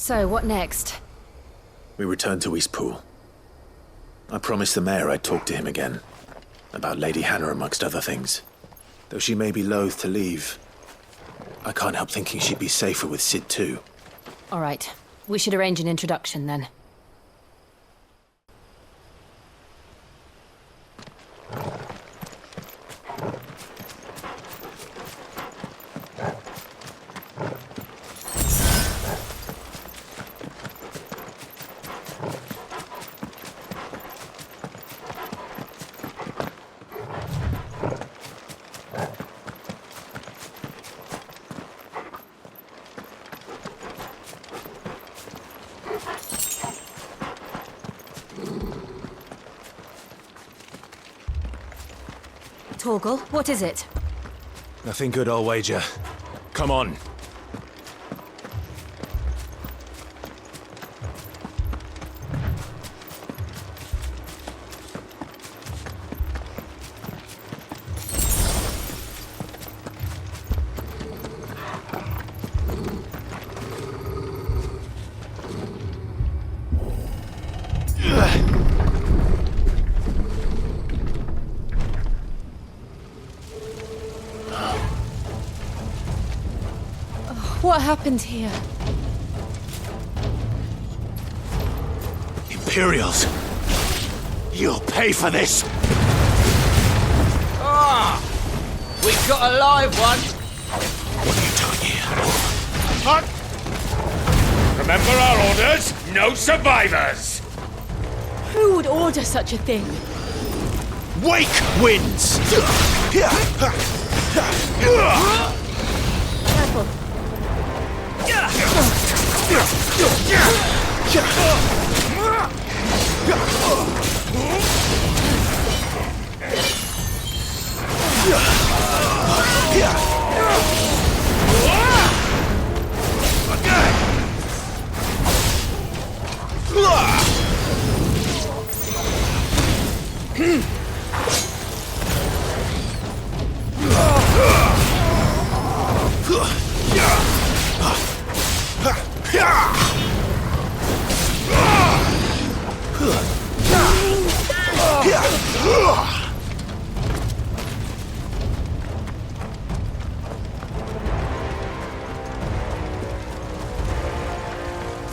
So, what next? We return to Eastpool. I promised the mayor I'd talk to him again. About Lady Hannah, amongst other things. Though she may be loath to leave, I can't help thinking she'd be safer with Sid too. All right. We should arrange an introduction then. Torgal, what is it? Nothing good, I'll wager. Come on. What happened here? Imperials! You'll pay for this! Ah! We got a live one! What are you doing here? Hut! Remember our orders? No survivors! Who would order such a thing? Wake wins! Careful.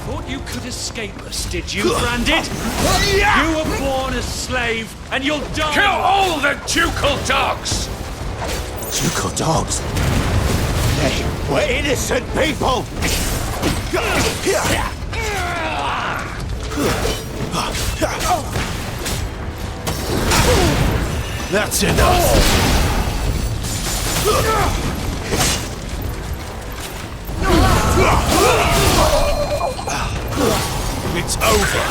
Thought you could escape us, did you, Branded? You were born a slave, and you'll die— Kill all the ducal dogs! Ducal dogs? They were innocent people! That's enough! It's over!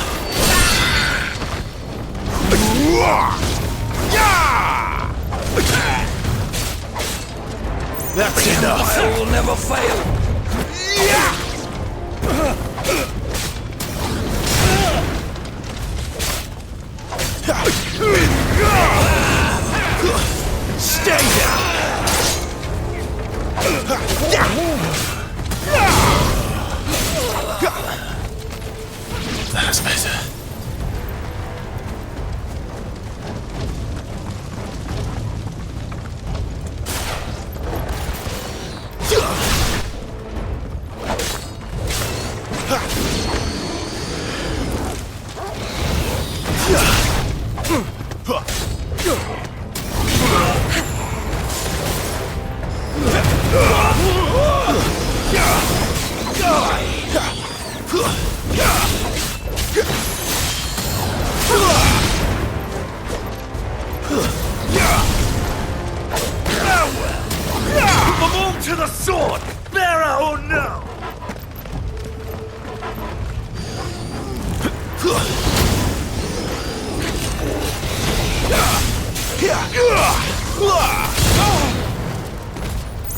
That's enough! I will never fail! Stay down! That's better. Put them all to the sword! Bearer or no!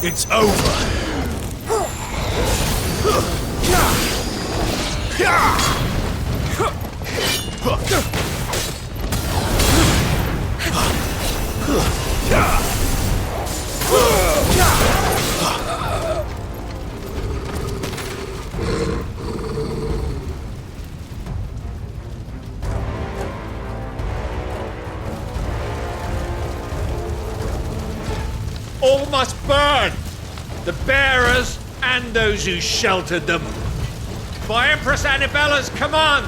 It's over! the bearers and those who sheltered them. By Empress Annabella's command!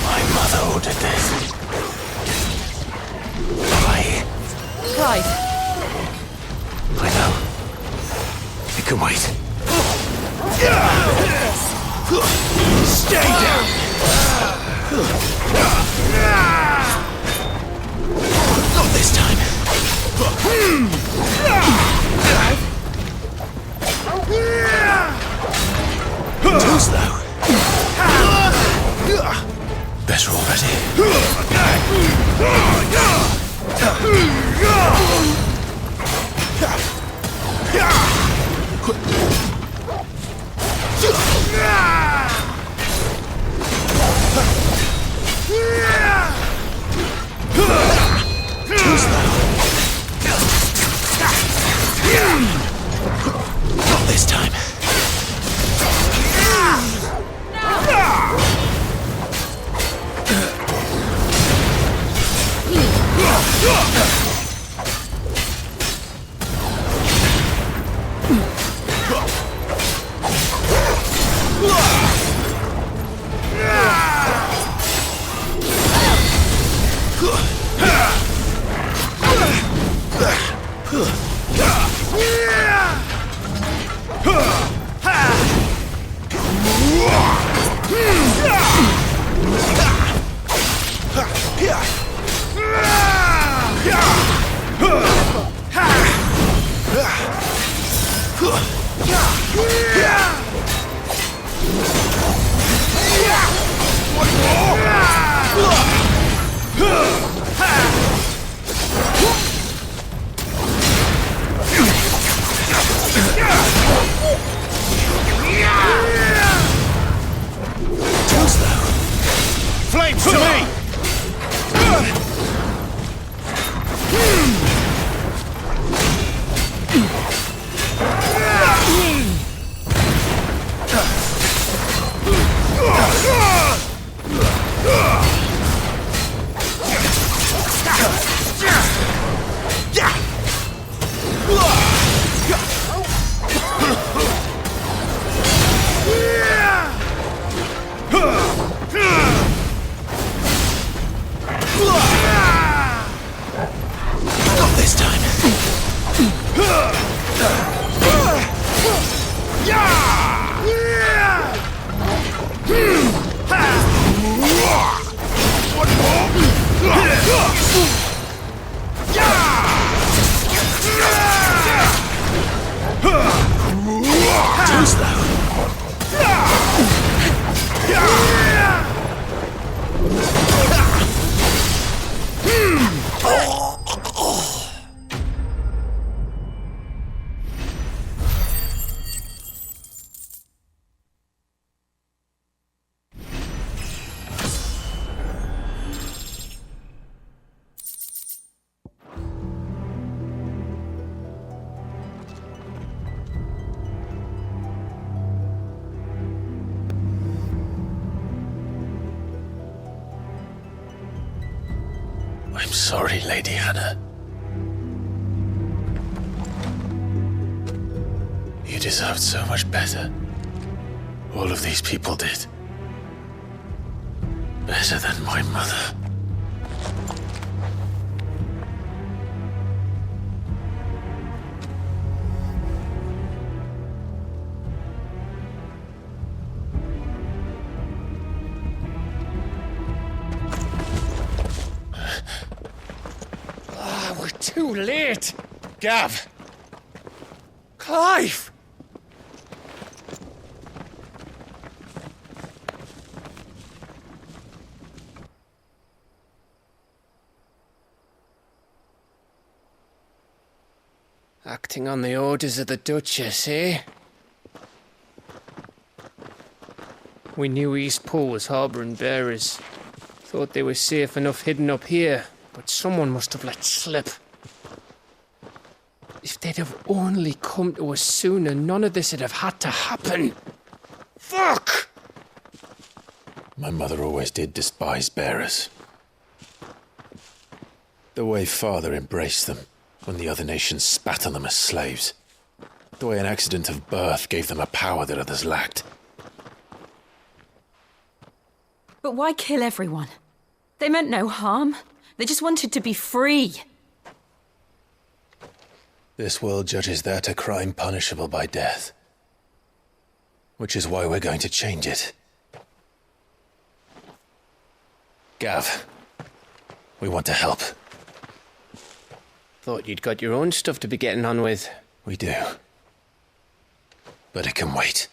My mother ordered this. Why? Clive, I know. It can wait. Stay down! Not this time. Too slow. Better already. Too slow. Not this time. Flames to me! Not this time. Too slow. I'm sorry, Lady Hannah. You deserved so much better. All of these people did. Better than my mother. We're too late! Gav! Clive! Acting on the orders of the Duchess, eh? We knew East Pool was harbouring bearers. Thought they were safe enough hidden up here, but someone must have let slip. If they'd have only come to us sooner, none of this would have had to happen. Fuck! My mother always did despise bearers. The way Father embraced them when the other nations spat on them as slaves. The way an accident of birth gave them a power that others lacked. But why kill everyone? They meant no harm. They just wanted to be free. This world judges that a crime punishable by death. Which is why we're going to change it. Gav, we want to help. Thought you'd got your own stuff to be getting on with. We do. But it can wait.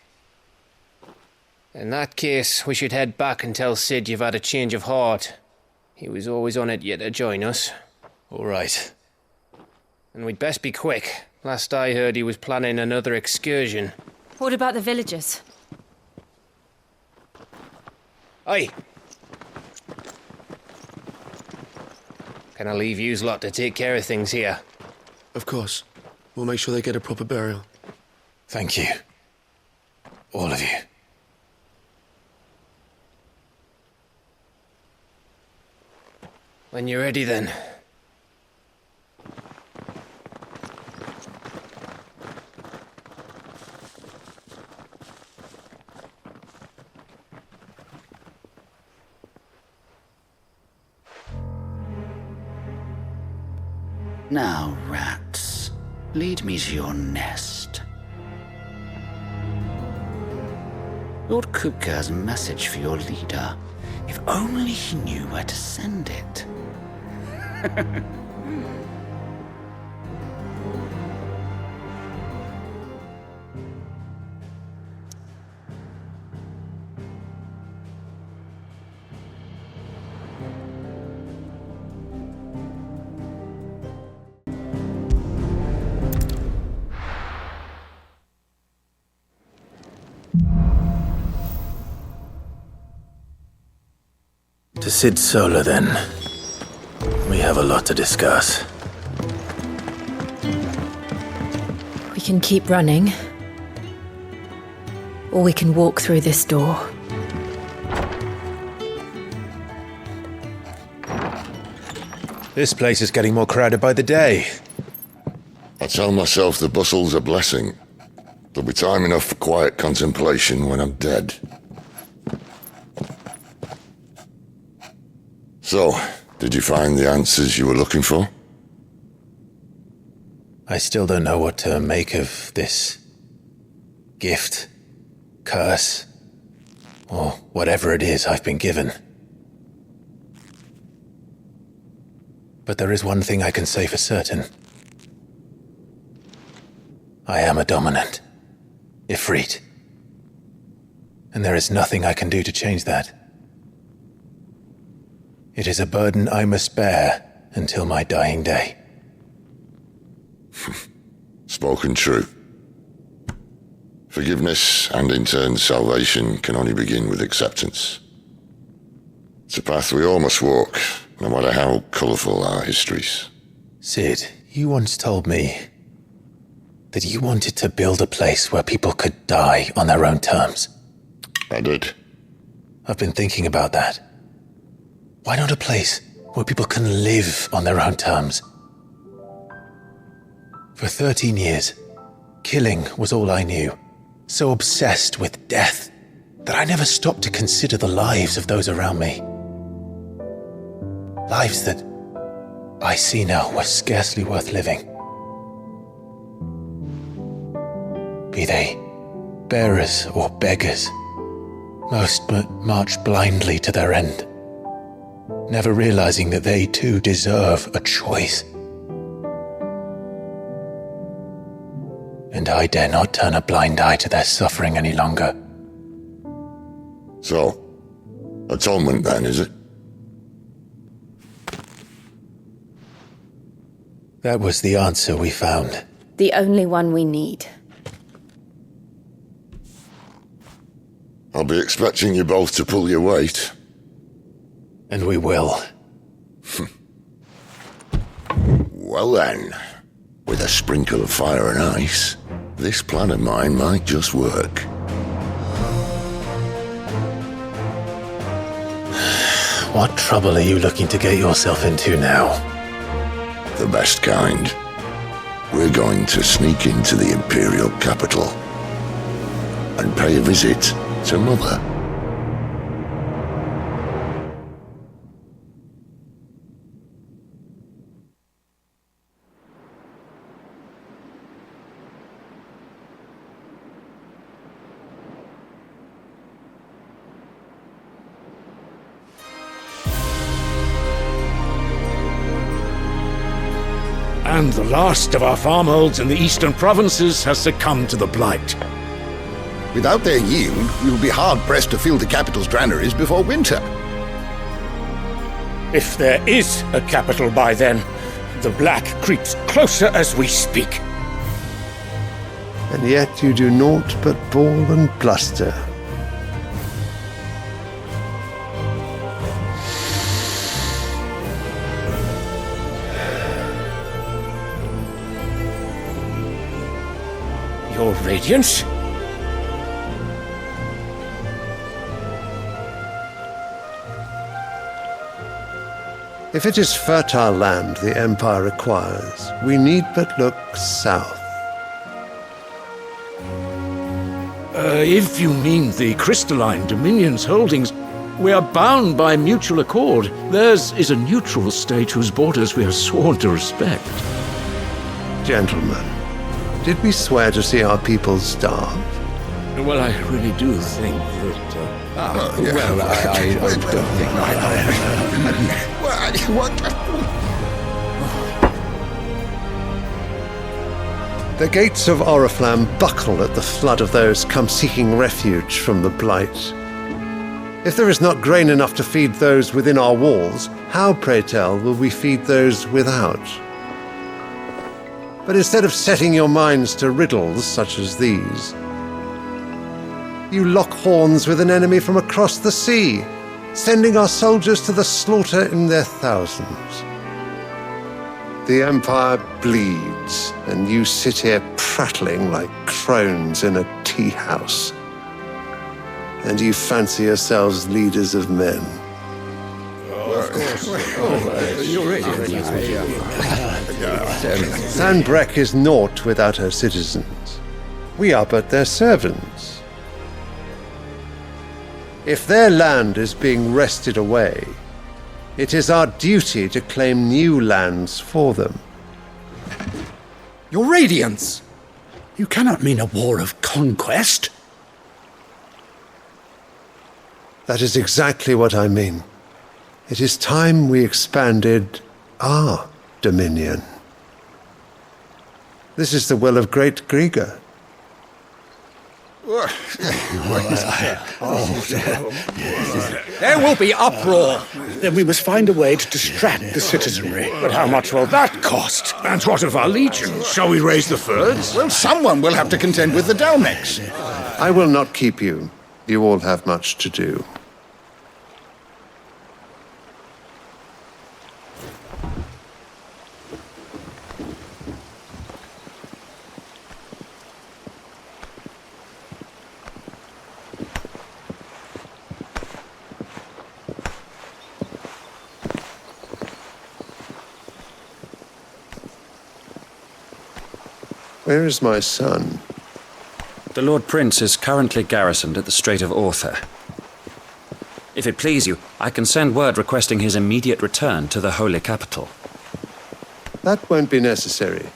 In that case, we should head back and tell Sid you've had a change of heart. He was always on it yet to join us. All right. And we'd best be quick. Last I heard he was planning another excursion. What about the villagers? Aye. Can I leave yous lot to take care of things here? Of course. We'll make sure they get a proper burial. Thank you. All of you. When you're ready, then. Now, rats, lead me to your nest. Lord Kupka has a message for your leader. If only he knew where to send it. To Sid Solar, then. We have a lot to discuss. We can keep running. Or we can walk through this door. This place is getting more crowded by the day. I tell myself the bustle's a blessing. There'll be time enough for quiet contemplation when I'm dead. So, did you find the answers you were looking for? I still don't know what to make of this gift, curse, or whatever it is I've been given. But there is one thing I can say for certain. I am a dominant, Ifrit. And there is nothing I can do to change that. It is a burden I must bear until my dying day. Spoken true. Forgiveness and in turn salvation can only begin with acceptance. It's a path we all must walk, no matter how colourful our histories. Sid, you once told me that you wanted to build a place where people could die on their own terms. I did. I've been thinking about that. Why not a place where people can live on their own terms? For 13 years, killing was all I knew. So obsessed with death that I never stopped to consider the lives of those around me. Lives that I see now were scarcely worth living. Be they bearers or beggars, most march blindly to their end, never realizing that they too deserve a choice. And I dare not turn a blind eye to their suffering any longer. So, atonement then, is it? That was the answer we found. The only one we need. I'll be expecting you both to pull your weight. And we will. Well then, with a sprinkle of fire and ice, this plan of mine might just work. What trouble are you looking to get yourself into now? The best kind. We're going to sneak into the Imperial capital and pay a visit to Mother. And the last of our farmholds in the eastern provinces has succumbed to the blight. Without their yield, you'll be hard-pressed to fill the capital's granaries before winter. If there is a capital by then, the black creeps closer as we speak. And yet you do naught but bawl and bluster. Your Radiance? If it is fertile land the Empire requires, we need but look south. If you mean the crystalline Dominion's holdings, we are bound by mutual accord. Theirs is a neutral state whose borders we are sworn to respect. Gentlemen, did we swear to see our people starve? Well, I really do think that... I don't think The gates of Oriflamme buckle at the flood of those come seeking refuge from the blight. If there is not grain enough to feed those within our walls, how, pray tell, will we feed those without? But instead of setting your minds to riddles such as these, you lock horns with an enemy from across the sea, sending our soldiers to the slaughter in their thousands. The Empire bleeds, and you sit here prattling like crones in a tea house. And you fancy yourselves leaders of men. Sanbreque is naught without her citizens. We are but their servants. If their land is being wrested away, it is our duty to claim new lands for them. Your Radiance! You cannot mean a war of conquest. That is exactly what I mean. It is time we expanded our dominion. This is the will of great Grieger. There will be uproar. Then we must find a way to distract the citizenry. But how much will that cost? And what of our legions? Shall we raise the furs? Well, someone will have to contend with the Dalmex. I will not keep you. You all have much to do. Where is my son? The Lord Prince is currently garrisoned at the Strait of Arthur. If it please you, I can send word requesting his immediate return to the Holy Capital. That won't be necessary.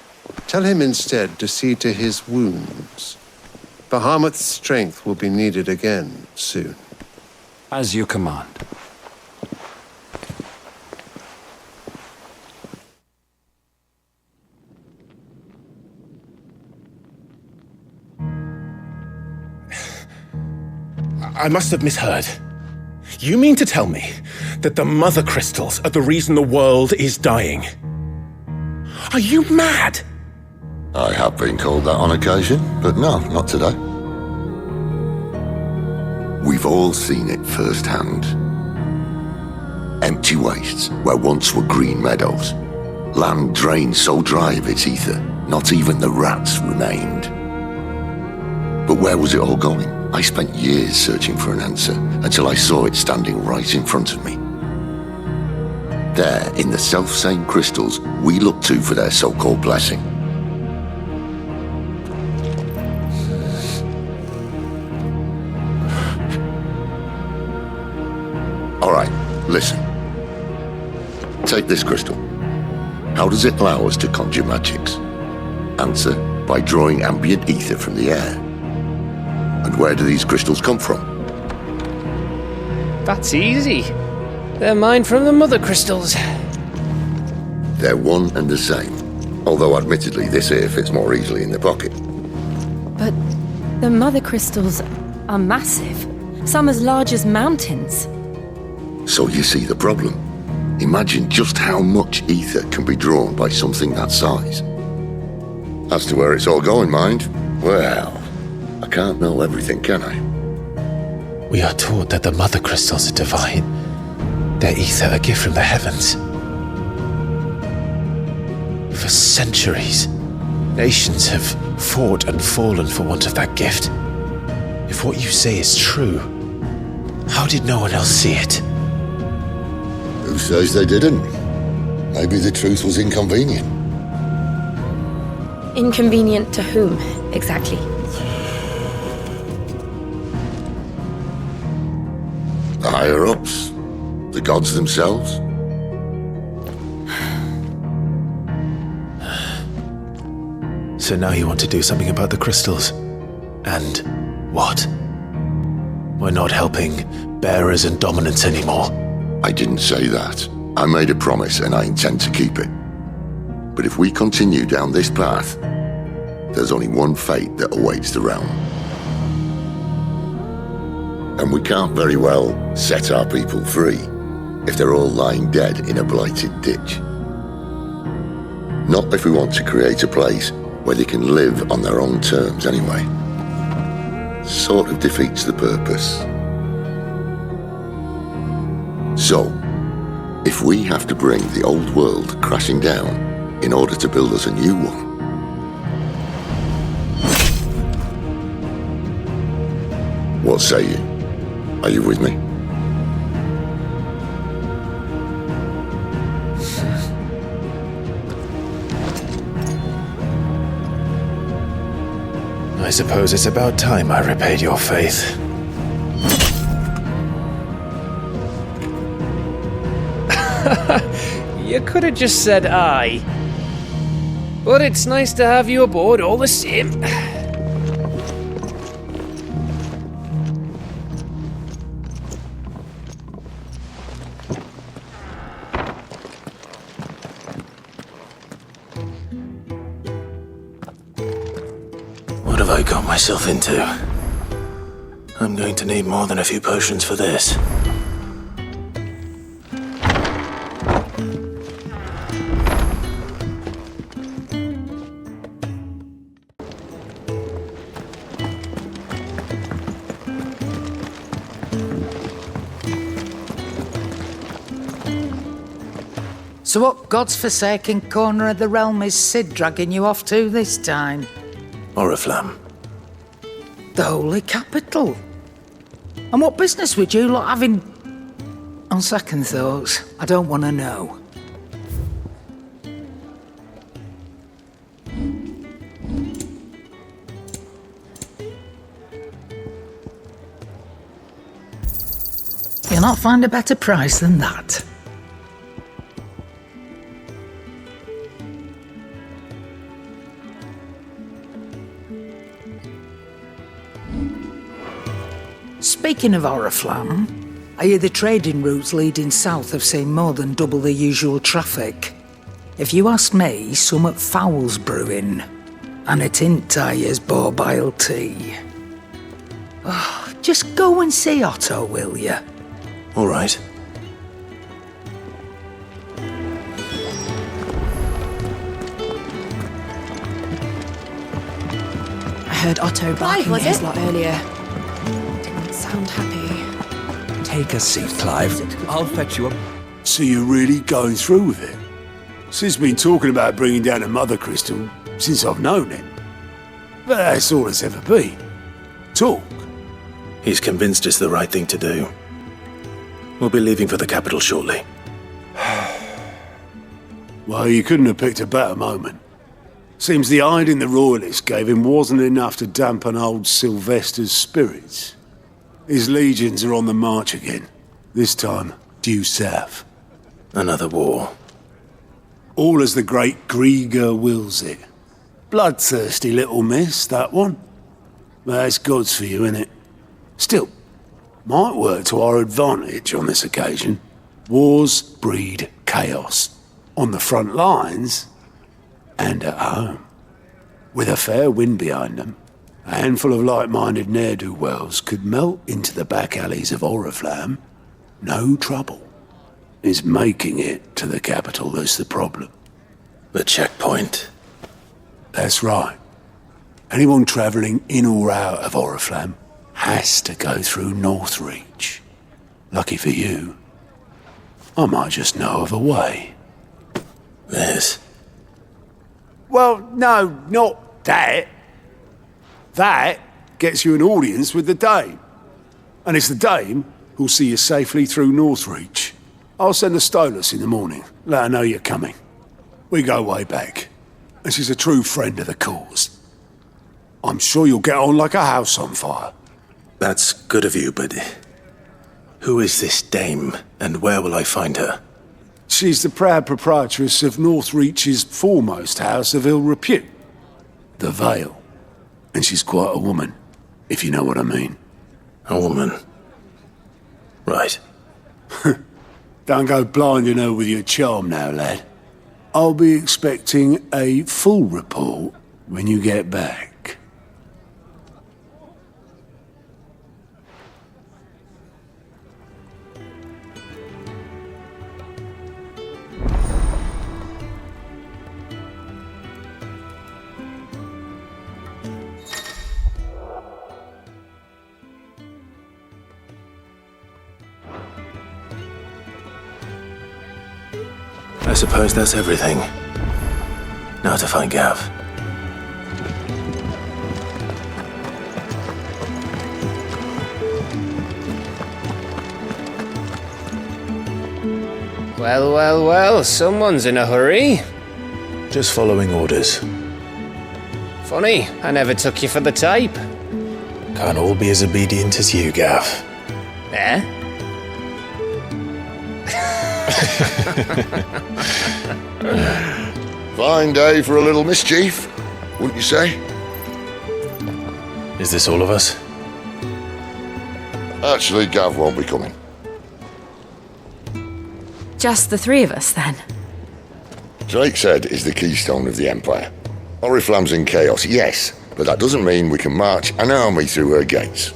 Tell him instead to see to his wounds. Bahamut's strength will be needed again soon. As you command. I must have misheard. You mean to tell me that the Mother Crystals are the reason the world is dying? Are you mad? I have been called that on occasion, but no, not today. We've all seen it firsthand. Empty wastes where once were green meadows. Land drained so dry of its ether, not even the rats remained. But where was it all going? I spent years searching for an answer until I saw it standing right in front of me. there in the self-same crystals we look to for their so-called blessing. All right, listen. Take this crystal. How does it allow us to conjure magics? Answer, by drawing ambient ether from the air. And where do these crystals come from? That's easy. They're mined from the mother crystals. They're one and the same. Although admittedly this here fits more easily in the pocket. But the mother crystals are massive. Some as large as mountains. So you see the problem. Imagine just how much ether can be drawn by something that size. As to where it's all going, mind, well, I can't know everything, can I? We are taught that the mother crystals are divine. Their ether a gift from the heavens. For centuries, nations have fought and fallen for want of that gift. If what you say is true, how did no one else see it? Who says they didn't? Maybe the truth was inconvenient. Inconvenient to whom, exactly? The higher-ups? The gods themselves? So now you want to do something about the crystals? And what? We're not helping bearers and dominants anymore. I didn't say that. I made a promise and I intend to keep it. But if we continue down this path, there's only one fate that awaits the realm. And we can't very well set our people free if they're all lying dead in a blighted ditch. Not if we want to create a place where they can live on their own terms anyway. Sort of defeats the purpose. So, if we have to bring the old world crashing down in order to build us a new one, what say you? Are you with me? I suppose it's about time I repaid your faith. You could have just said aye. But it's nice to have you aboard all the same. What have I got myself into? I'm going to need more than a few potions for this. So what God's forsaken corner of the realm is Sid dragging you off to this time? Oriflamme. The Holy Capital. And what business would you lot having... On second thoughts, I don't want to know. You'll not find a better price than that. Speaking of Oriflamme, I hear the trading routes leading south have seen more than double the usual traffic. If you ask me, summat foul's brewing, and it ain't Tyre's borbile tea. Oh, just go and see Otto, will you? All right. I heard Otto barking at his lot earlier. Sound happy. Take a seat, Clive. I'll fetch you up. So you're really going through with it? Sid's been talking about bringing down a mother crystal since I've known him. But that's all it's ever been. Talk. He's convinced it's the right thing to do. We'll be leaving for the capital shortly. Well, you couldn't have picked a better moment. Seems the hiding the Royalists gave him wasn't enough to dampen old Sylvester's spirits. His legions are on the march again, this time due south. Another war. All as the great Grieger wills it. Bloodthirsty little miss, that one. That's God's for you, innit? Still, might work to our advantage on this occasion. Wars breed chaos. On the front lines, and at home. With a fair wind behind them, a handful of like-minded ne'er-do-wells could melt into the back alleys of Oriflamme. No trouble. It's making it to the capital that's the problem. The checkpoint. That's right. Anyone travelling in or out of Oriflamme has to go through Northreach. Lucky for you, I might just know of a way. There's... Well, no, not that. That gets you an audience with the Dame. And it's the Dame who'll see you safely through Northreach. I'll send the Stolas in the morning, let her know you're coming. We go way back, and she's a true friend of the cause. I'm sure you'll get on like a house on fire. That's good of you, but... who is this Dame, and where will I find her? She's the proud proprietress of Northreach's foremost house of ill repute, the Vale. And she's quite a woman, if you know what I mean. A woman? Right. Don't go blinding her with your charm now, lad. I'll be expecting a full report when you get back. I suppose that's everything. Now to find Gav. Well, well, well, someone's in a hurry. Just following orders. Funny, I never took you for the type. Can't all be as obedient as you, Gav. Eh? Fine day for a little mischief, wouldn't you say? Is this all of us? Actually, Gav won't be coming. Just the three of us, then? Drake's Head is the keystone of the Empire. Oriflamme's in chaos, yes, but that doesn't mean we can march an army through her gates.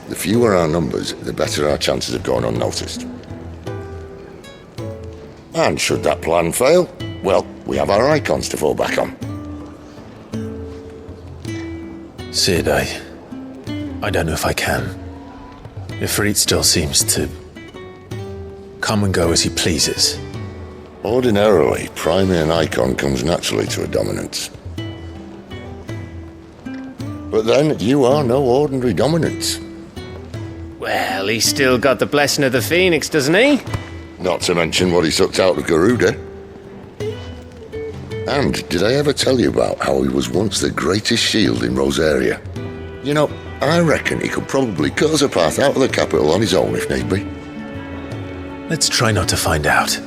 The fewer our numbers, the better our chances of going unnoticed. And should that plan fail, well, we have our icons to fall back on. Sid, I don't know if I can. Ifrit still seems to come and go as he pleases. Ordinarily, priming an icon comes naturally to a dominance. But then, you are no ordinary dominance. Well, he's still got the blessing of the Phoenix, doesn't he? Not to mention what he sucked out of Garuda. And did I ever tell you about how he was once the greatest shield in Rosaria? You know, I reckon he could probably cut us a path out of the capital on his own if need be. Let's try not to find out.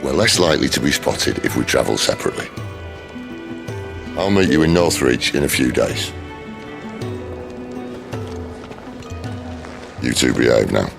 We're less likely to be spotted if we travel separately. I'll meet you in Northreach in a few days. You two behave now.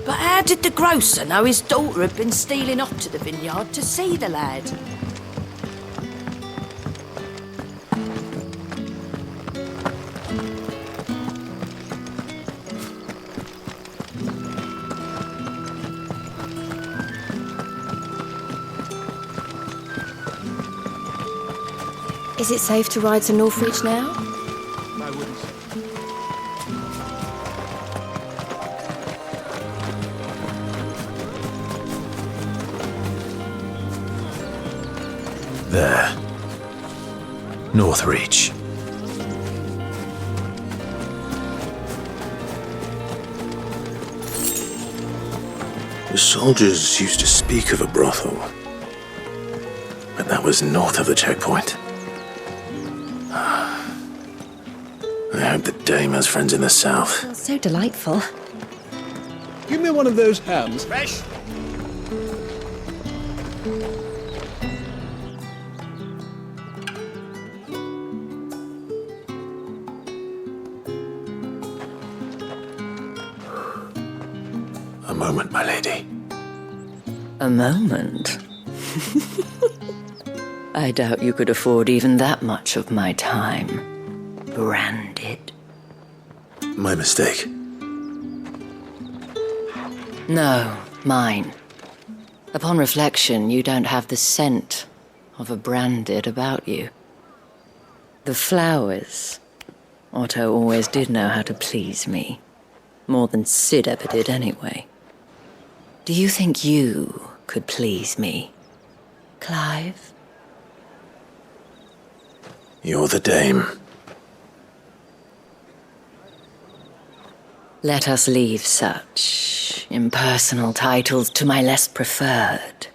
But how did the grocer know his daughter had been stealing off to the vineyard to see the lad? Is it safe to ride to Northreach now? I wouldn't say. There. Northreach. The soldiers used to speak of a brothel, but that was north of the checkpoint. I hope the dame has friends in the south. So delightful. Give me one of those hams. Fresh? A moment, my lady. A moment? I doubt you could afford even that much of my time. Branded. My mistake. No, mine. Upon reflection, you don't have the scent of a branded about you. The flowers. Otto always did know how to please me. More than Sid ever did anyway. Do you think you could please me, Clive? You're the dame. Let us leave such impersonal titles to my less preferred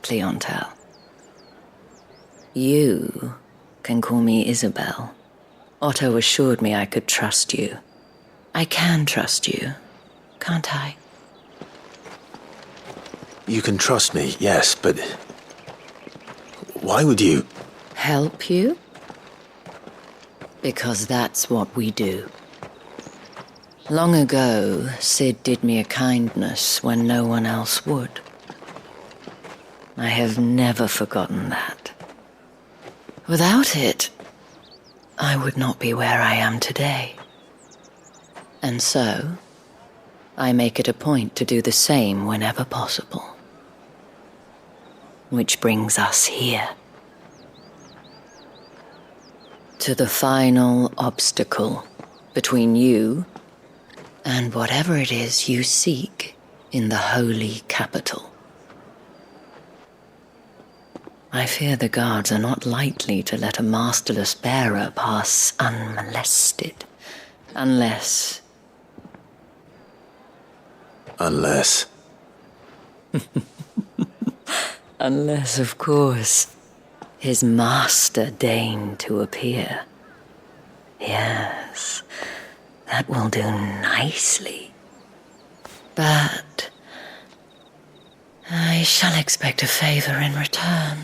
clientele. You can call me Isabel. Otto assured me I could trust you. I can trust you, can't I? You can trust me, yes, but why would you? Help you? Because that's what we do. Long ago, Sid did me a kindness when no one else would. I have never forgotten that. Without it, I would not be where I am today. And so, I make it a point to do the same whenever possible. Which brings us here. To the final obstacle between you and whatever it is you seek in the holy capital. I fear the guards are not likely to let a masterless bearer pass unmolested, unless... Unless, of course, his master deigned to appear. Yes, that will do nicely. But I shall expect a favor in return.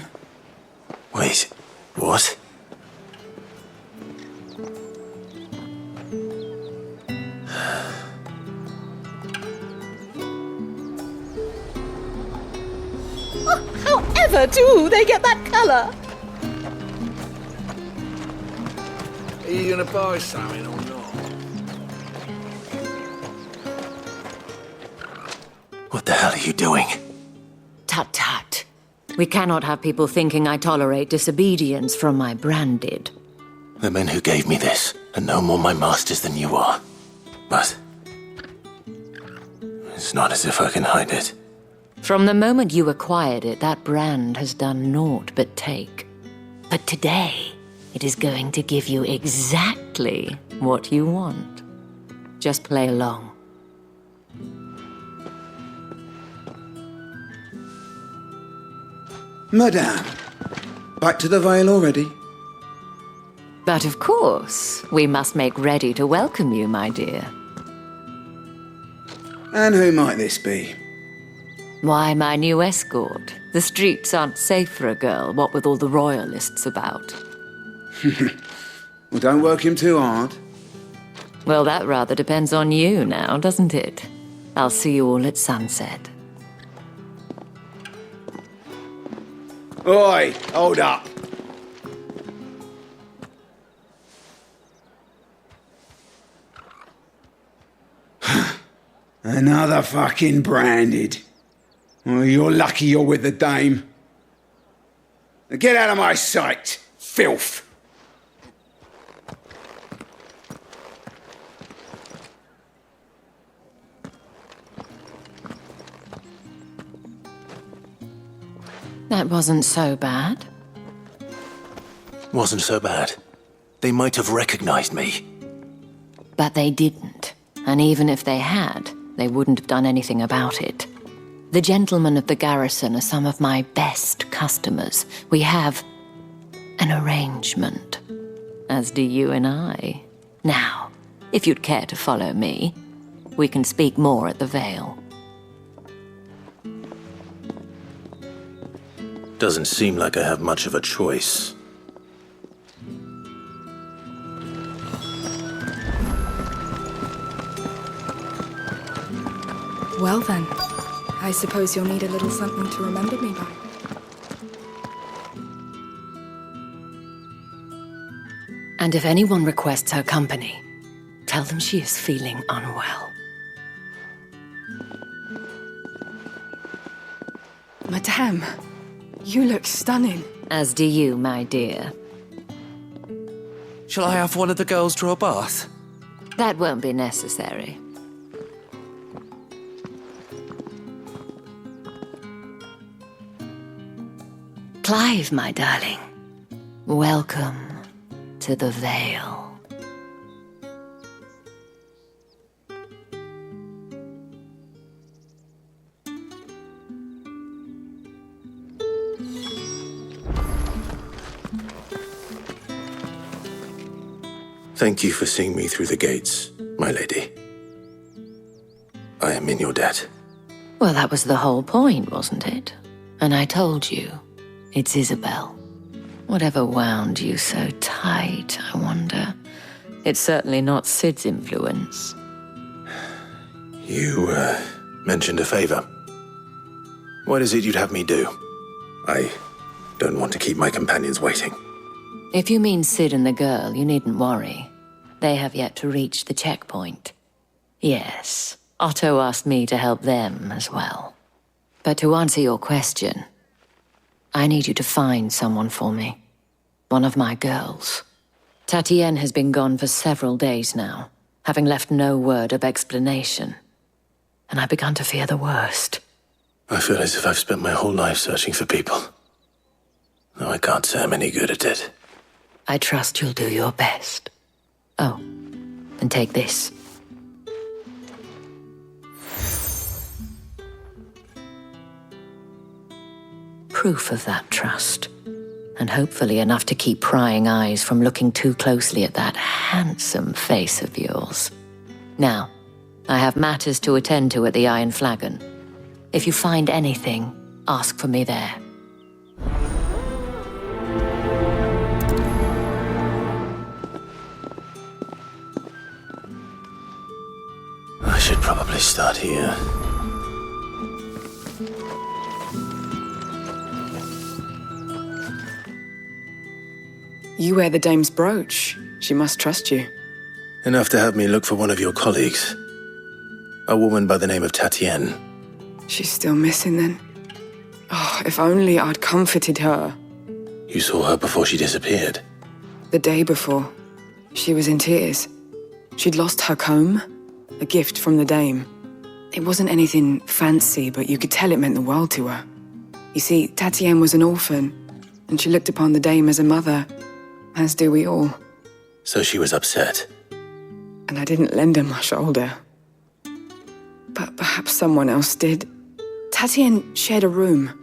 wait, what? However do they get that colour? Are you gonna buy something or not? What the hell are you doing? Tut tut. We cannot have people thinking I tolerate disobedience from my branded. The men who gave me this are no more my masters than you are. But it's not as if I can hide it. From the moment you acquired it, that brand has done naught but take. But today, it is going to give you exactly what you want. Just play along. Madame, back to the Vale already? But of course, we must make ready to welcome you, my dear. And who might this be? Why, my new escort. The streets aren't safe for a girl, what with all the royalists about. Well, don't work him too hard. Well, that rather depends on you now, doesn't it? I'll see you all at sunset. Oi, hold up. Another fucking branded. Well, you're lucky you're with the dame. Now get out of my sight, filth. That wasn't so bad. Wasn't so bad. They might have recognized me. But they didn't. And even if they had, they wouldn't have done anything about it. The gentlemen of the garrison are some of my best customers. We have an arrangement, as do you and I. Now, if you'd care to follow me, we can speak more at the Vale. Doesn't seem like I have much of a choice. Well then, I suppose you'll need a little something to remember me by. And if anyone requests her company, tell them she is feeling unwell. Madame, you look stunning. As do you, my dear. Shall I have one of the girls draw a bath? That won't be necessary. Clive, my darling, welcome to the Vale. Thank you for seeing me through the gates, my lady. I am in your debt. Well, that was the whole point, wasn't it? And I told you, it's Isabel. Whatever wound you so tight, I wonder. It's certainly not Sid's influence. You, mentioned a favor. What is it you'd have me do? I don't want to keep my companions waiting. If you mean Sid and the girl, you needn't worry. They have yet to reach the checkpoint. Yes, Otto asked me to help them as well. But to answer your question, I need you to find someone for me. One of my girls. Tatienne has been gone for several days now, having left no word of explanation. And I've begun to fear the worst. I feel as if I've spent my whole life searching for people. Though I can't say I'm any good at it. I trust you'll do your best. Oh, and take this. Proof of that trust. And hopefully enough to keep prying eyes from looking too closely at that handsome face of yours. Now, I have matters to attend to at the Iron Flagon. If you find anything, ask for me there. I should probably start here. You wear the dame's brooch. She must trust you. Enough to have me look for one of your colleagues. A woman by the name of Tatienne. She's still missing then. Oh, if only I'd comforted her. You saw her before she disappeared. The day before. She was in tears. She'd lost her comb, a gift from the dame. It wasn't anything fancy, but you could tell it meant the world to her. You see, Tatienne was an orphan, and she looked upon the dame as a mother, as do we all. So she was upset. And I didn't lend her my shoulder. But perhaps someone else did. Tatienne shared a room.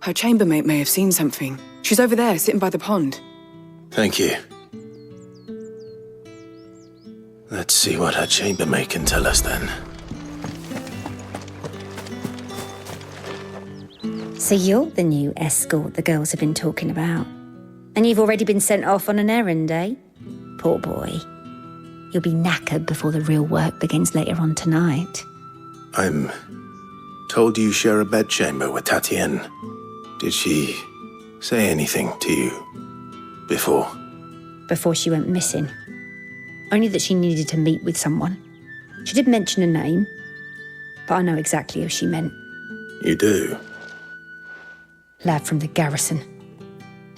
Her chambermaid may have seen something. She's over there, sitting by the pond. Thank you. Let's see what her chambermaid can tell us then. So you're the new escort the girls have been talking about. And you've already been sent off on an errand, eh? Poor boy. You'll be knackered before the real work begins later on tonight. I'm told you share a bedchamber with Tatienne. Did she say anything to you before? Before she went missing. Only that she needed to meet with someone. She did mention a name, but I know exactly who she meant. You do? Lad from the garrison.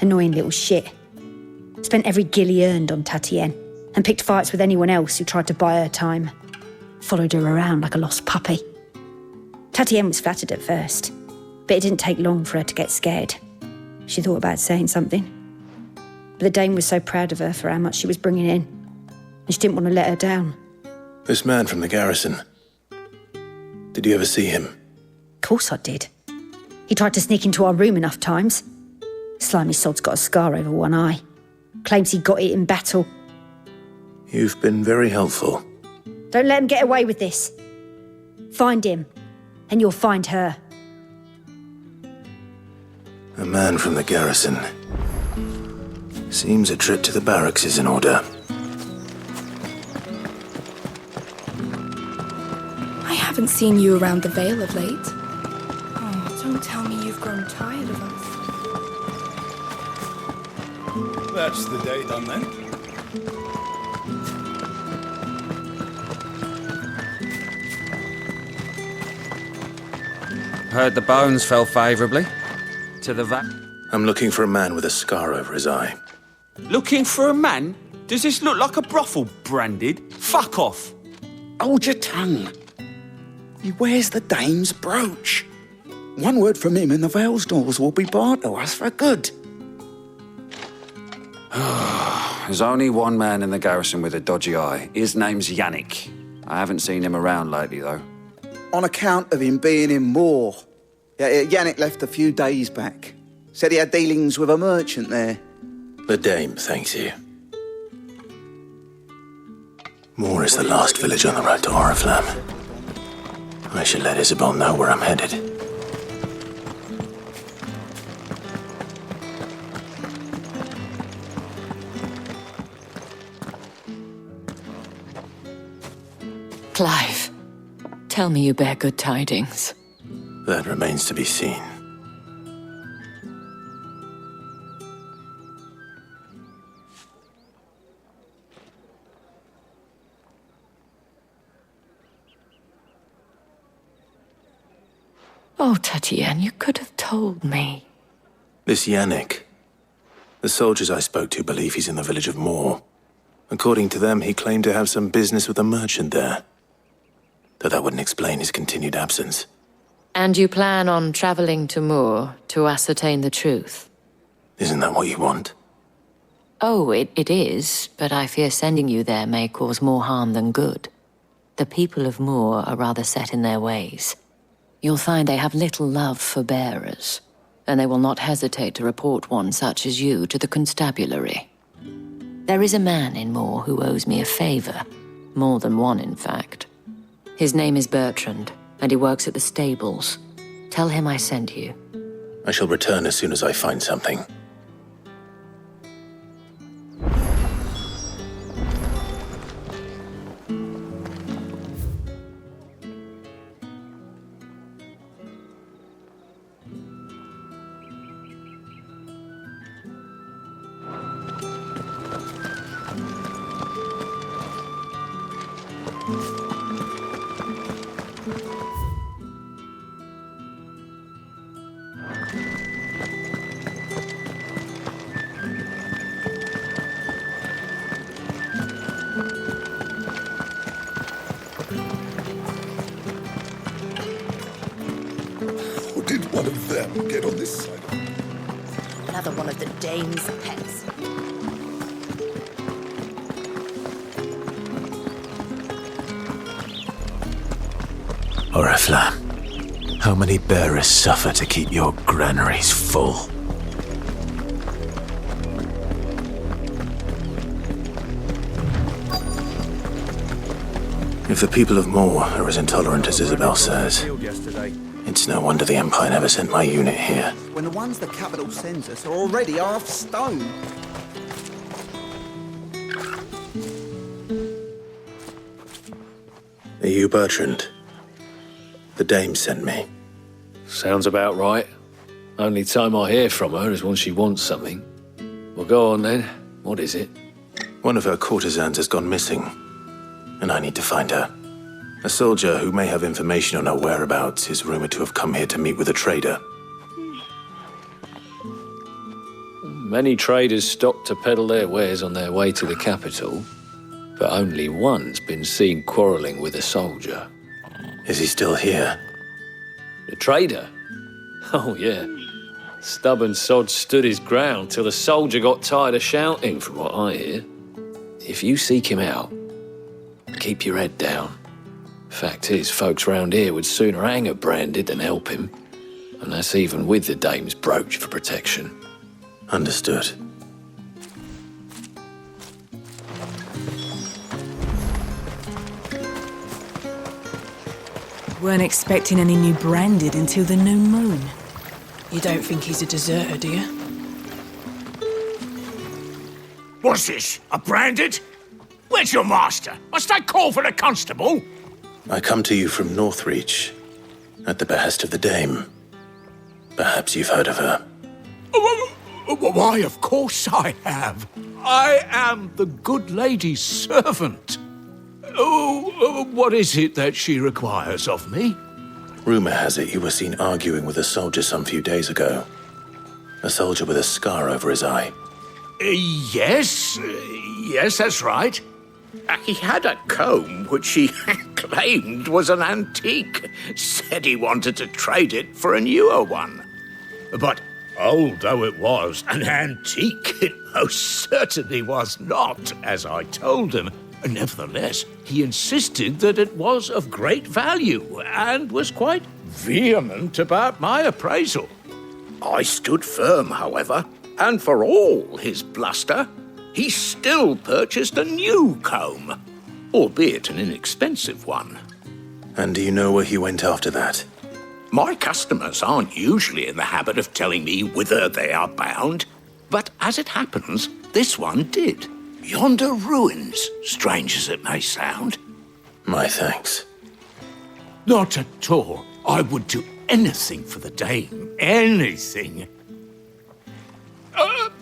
Annoying little shit. Spent every guil he earned on Tatienne and picked fights with anyone else who tried to buy her time. Followed her around like a lost puppy. Tatienne was flattered at first, but it didn't take long for her to get scared. She thought about saying something. But the Dame was so proud of her for how much she was bringing in, and she didn't want to let her down. This man from the garrison. Did you ever see him? Of course I did. He tried to sneak into our room enough times. Slimy sod's got a scar over one eye. Claims he got it in battle. You've been very helpful. Don't let him get away with this. Find him, and you'll find her. A man from the garrison. Seems a trip to the barracks is in order. I haven't seen you around the Vale of late. Oh, don't tell me you've grown tired of us. That's the day done then. Heard the bones fell favourably to the I'm looking for a man with a scar over his eye. Looking for a man? Does this look like a brothel, Branded? Fuck off! Hold your tongue. He wears the Dame's brooch. One word from him and the Vale's doors will be barred to us for good. There's only one man in the garrison with a dodgy eye. His name's Yannick. I haven't seen him around lately, though. On account of him being in Moor. Yannick left a few days back. Said he had dealings with a merchant there. The Dame thanks you. Moor is the last village on the road to Oriflamme. I should let Isabel know where I'm headed. Clive, tell me you bear good tidings. That remains to be seen. Oh, Tatienne, you could have told me. This Yannick. The soldiers I spoke to believe he's in the village of Moor. According to them, he claimed to have some business with a merchant there. Though that wouldn't explain his continued absence. And you plan on traveling to Moor to ascertain the truth? Isn't that what you want? Oh, it is, but I fear sending you there may cause more harm than good. The people of Moor are rather set in their ways. You'll find they have little love for bearers, and they will not hesitate to report one such as you to the constabulary. There is a man in Moor who owes me a favor, more than one, in fact. His name is Bertrand, and he works at the stables. Tell him I sent you. I shall return as soon as I find something. Or did one of them get on this side? Another one of the Dame's pets. Oriflamme, how many bearers suffer to keep your granaries full? If the people of Moor are as intolerant as Isabel says, it's no wonder the Empire never sent my unit here. When the ones the capital sends us are already half stone. Are you Bertrand? The Dame sent me. Sounds about right. Only time I hear from her is when she wants something. Well, go on then. What is it? One of her courtesans has gone missing, and I need to find her. A soldier who may have information on her whereabouts is rumored to have come here to meet with a trader. Many traders stop to peddle their wares on their way to the capital, but only one's been seen quarrelling with a soldier. Is he still here? The trader? Oh, yeah. Stubborn sod stood his ground till the soldier got tired of shouting, from what I hear. If you seek him out, keep your head down. Fact is, folks round here would sooner hang a branded than help him. And that's even with the dame's brooch for protection. Understood. Weren't expecting any new branded until the new moon. You don't think he's a deserter, do you? What's this? A branded? Where's your master? Must I call for the constable? I come to you from Northreach, at the behest of the dame. Perhaps you've heard of her. Why, of course I have. I am the good lady's servant. Oh, what is it that she requires of me? Rumor has it you were seen arguing with a soldier some few days ago. A soldier with a scar over his eye. Yes, that's right. He had a comb which he claimed was an antique. Said he wanted to trade it for a newer one. But old though it was, an antique it most certainly was not, as I told him. Nevertheless, he insisted that it was of great value and was quite vehement about my appraisal. I stood firm, however, and for all his bluster, he still purchased a new comb, albeit an inexpensive one. And do you know where he went after that? My customers aren't usually in the habit of telling me whither they are bound, but as it happens, this one did. Yonder ruins, strange as it may sound. My thanks. Not at all. I would do anything for the dame. Anything.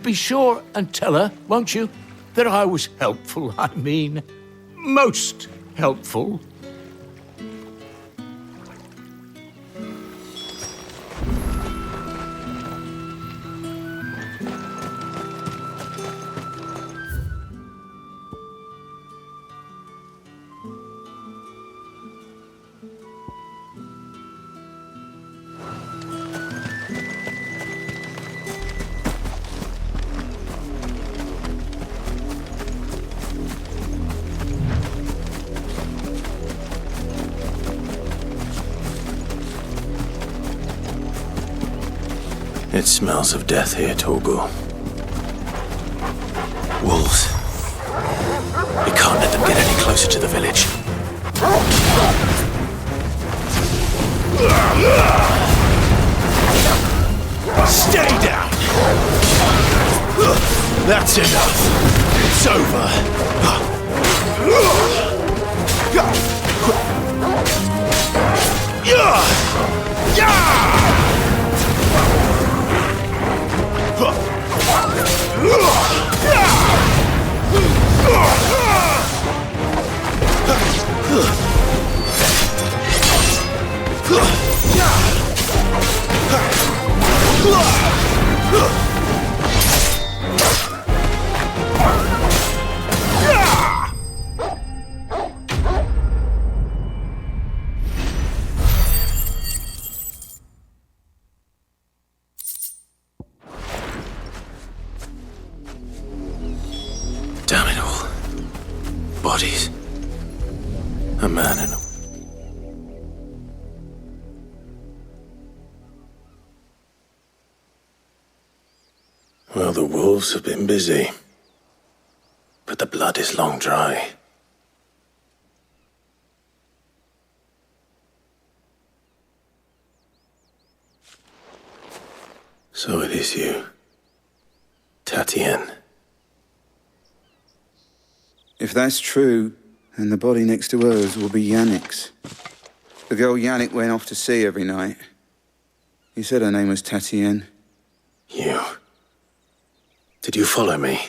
Be sure and tell her, won't you, that I was helpful, I mean. Most helpful. It smells of death here, Torgul. Wolves. We can't let them get any closer to the village. Stay down! That's enough. It's over. Damn it all. Bodies. A man and a... Well, the wolves have been busy. But the blood is long dry. So it is you, Tatienne. If that's true, then the body next to hers will be Yannick's. The girl Yannick went off to sea every night. He said her name was Tatienne. You? Did you follow me?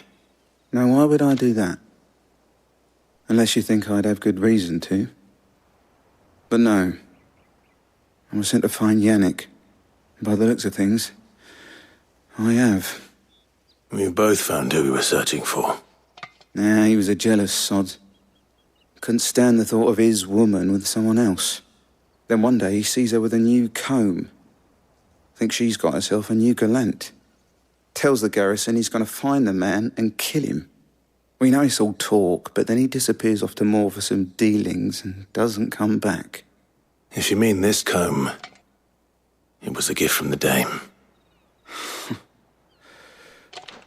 Now, why would I do that? Unless you think I'd have good reason to. But no. I was sent to find Yannick. By the looks of things, I have. We both found who we were searching for. Nah, he was a jealous sod. Couldn't stand the thought of his woman with someone else. Then one day he sees her with a new comb. Thinks she's got herself a new gallant. Tells the garrison he's going to find the man and kill him. We know it's all talk, but then he disappears off to more for some dealings and doesn't come back. If you mean this comb, it was a gift from the dame.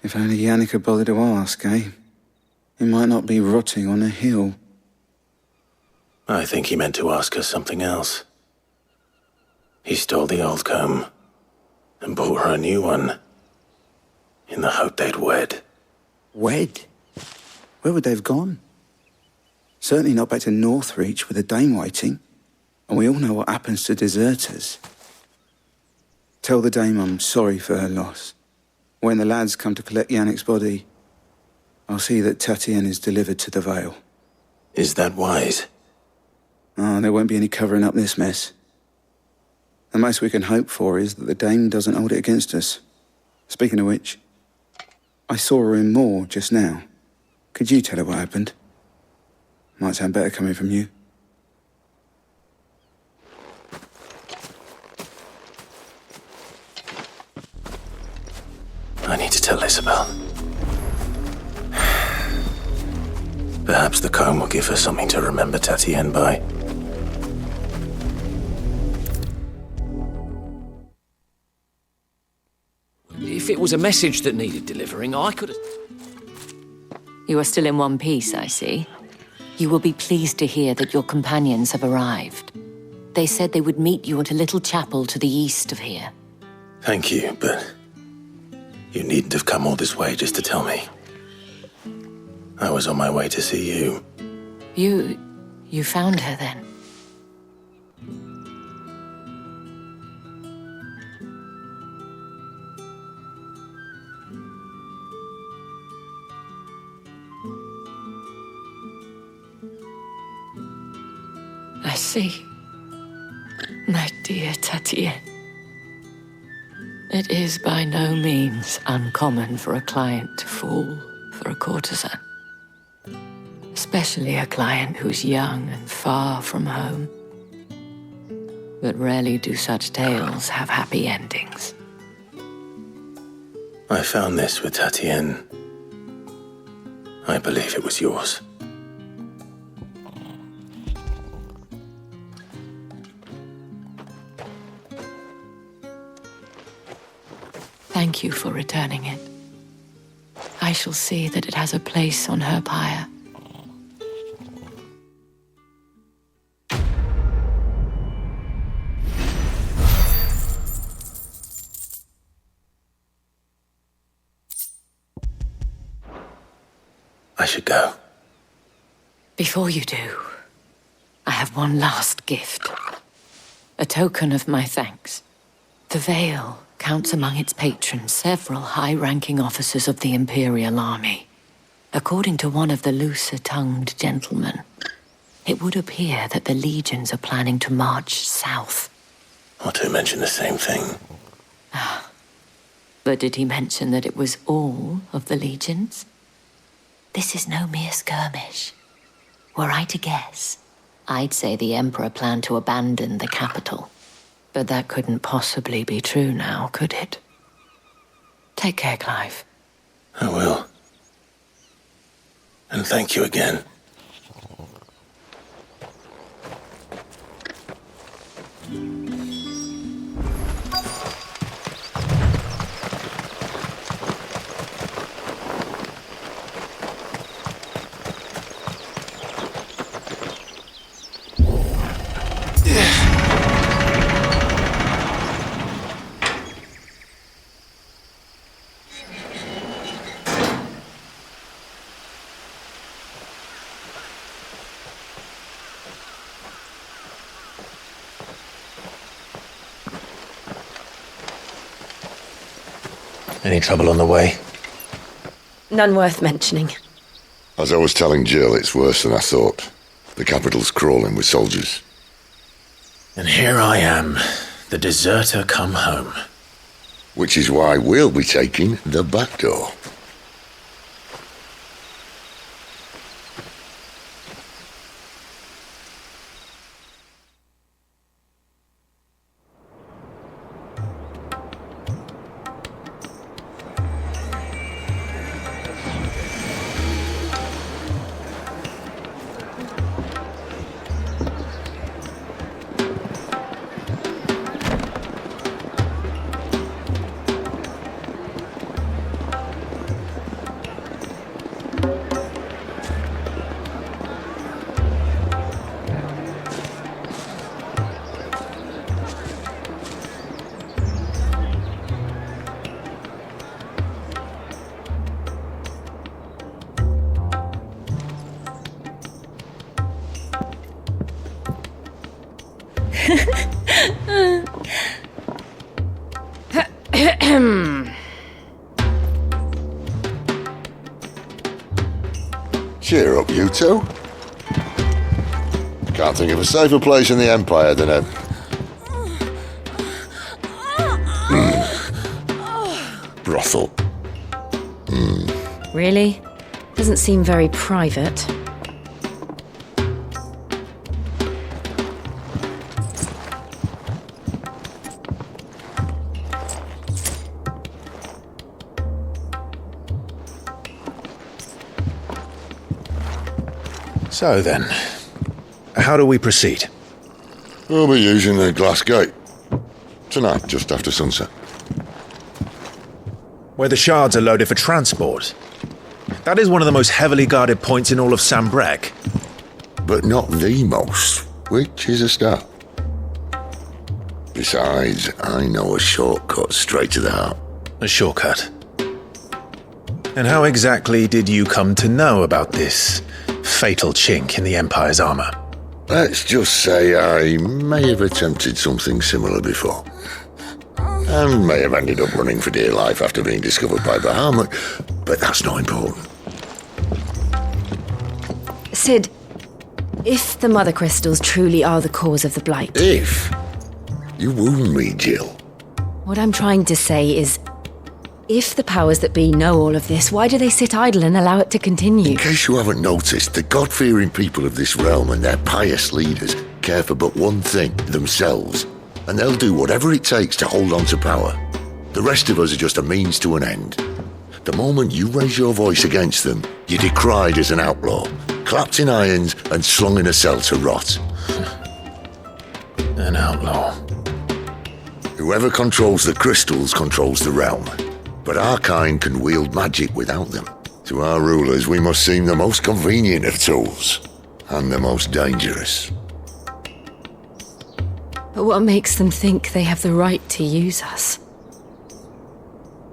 If only Yannick had bothered to ask, eh? He might not be rotting on a hill. I think he meant to ask her something else. He stole the old comb and bought her a new one in the hope they'd wed. Wed? Where would they have gone? Certainly not back to Northreach with a dame waiting. And we all know what happens to deserters. Tell the dame I'm sorry for her loss. When the lads come to collect Yannick's body, I'll see that Tatienne is delivered to the Vale. Is that wise? Oh, there won't be any covering up this mess. The most we can hope for is that the dame doesn't hold it against us. Speaking of which, I saw her in Moor just now. Could you tell her what happened? Might sound better coming from you. I need to tell Isabel. Perhaps the comb will give her something to remember Tatienne by. If it was a message that needed delivering, I could have... You are still in one piece, I see. You will be pleased to hear that your companions have arrived. They said they would meet you at a little chapel to the east of here. Thank you, but you needn't have come all this way just to tell me. I was on my way to see you. You found her then? I see. My dear Tatienne. It is by no means uncommon for a client to fall for a courtesan. Especially a client who's young and far from home. But rarely do such tales have happy endings. I found this with Tatienne. I believe it was yours. Thank you for returning it. I shall see that it has a place on her pyre. I should go. Before you do, I have one last gift. A token of my thanks. The Vale counts among its patrons several high-ranking officers of the Imperial Army. According to one of the looser-tongued gentlemen, it would appear that the legions are planning to march south. Or to mention the same thing. But did he mention that it was all of the legions? This is no mere skirmish. Were I to guess, I'd say the Emperor planned to abandon the capital. But that couldn't possibly be true now, could it? Take care, Clive. I will. And thank you again. Any trouble on the way? None worth mentioning. As I was telling Jill, it's worse than I thought. The capital's crawling with soldiers. And here I am, the deserter come home. Which is why we'll be taking the back door. Cheer up, you two. Can't think of a safer place in the Empire than a... brothel. Really? Doesn't seem very private. So then, how do we proceed? We'll be using the glass gate. Tonight, just after sunset. Where the shards are loaded for transport. That is one of the most heavily guarded points in all of Sambrec. But not the most, which is a start. Besides, I know a shortcut straight to the heart. A shortcut? And how exactly did you come to know about this fatal chink in the Empire's armor? Let's just say I may have attempted something similar before. And may have ended up running for dear life after being discovered by Bahamut, but that's not important. Sid, if the Mother Crystals truly are the cause of the Blight... If? You wound me, Jill. What I'm trying to say is, if the powers that be know all of this, why do they sit idle and allow it to continue? In case you haven't noticed, the God-fearing people of this realm and their pious leaders care for but one thing, themselves. And they'll do whatever it takes to hold on to power. The rest of us are just a means to an end. The moment you raise your voice against them, you're decried as an outlaw, clapped in irons and slung in a cell to rot. An outlaw. Whoever controls the crystals controls the realm. But our kind can wield magic without them. To our rulers, we must seem the most convenient of tools, and the most dangerous. But what makes them think they have the right to use us?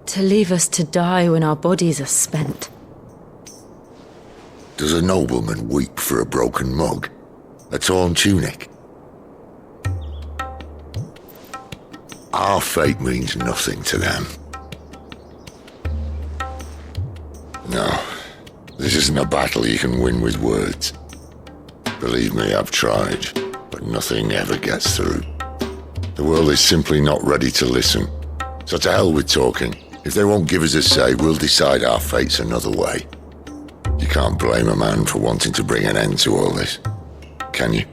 To leave us to die when our bodies are spent? Does a nobleman weep for a broken mug? A torn tunic? Our fate means nothing to them. No, this isn't a battle you can win with words. Believe me, I've tried, but nothing ever gets through. The world is simply not ready to listen. So to hell with talking. If they won't give us a say, we'll decide our fates another way. You can't blame a man for wanting to bring an end to all this, can you?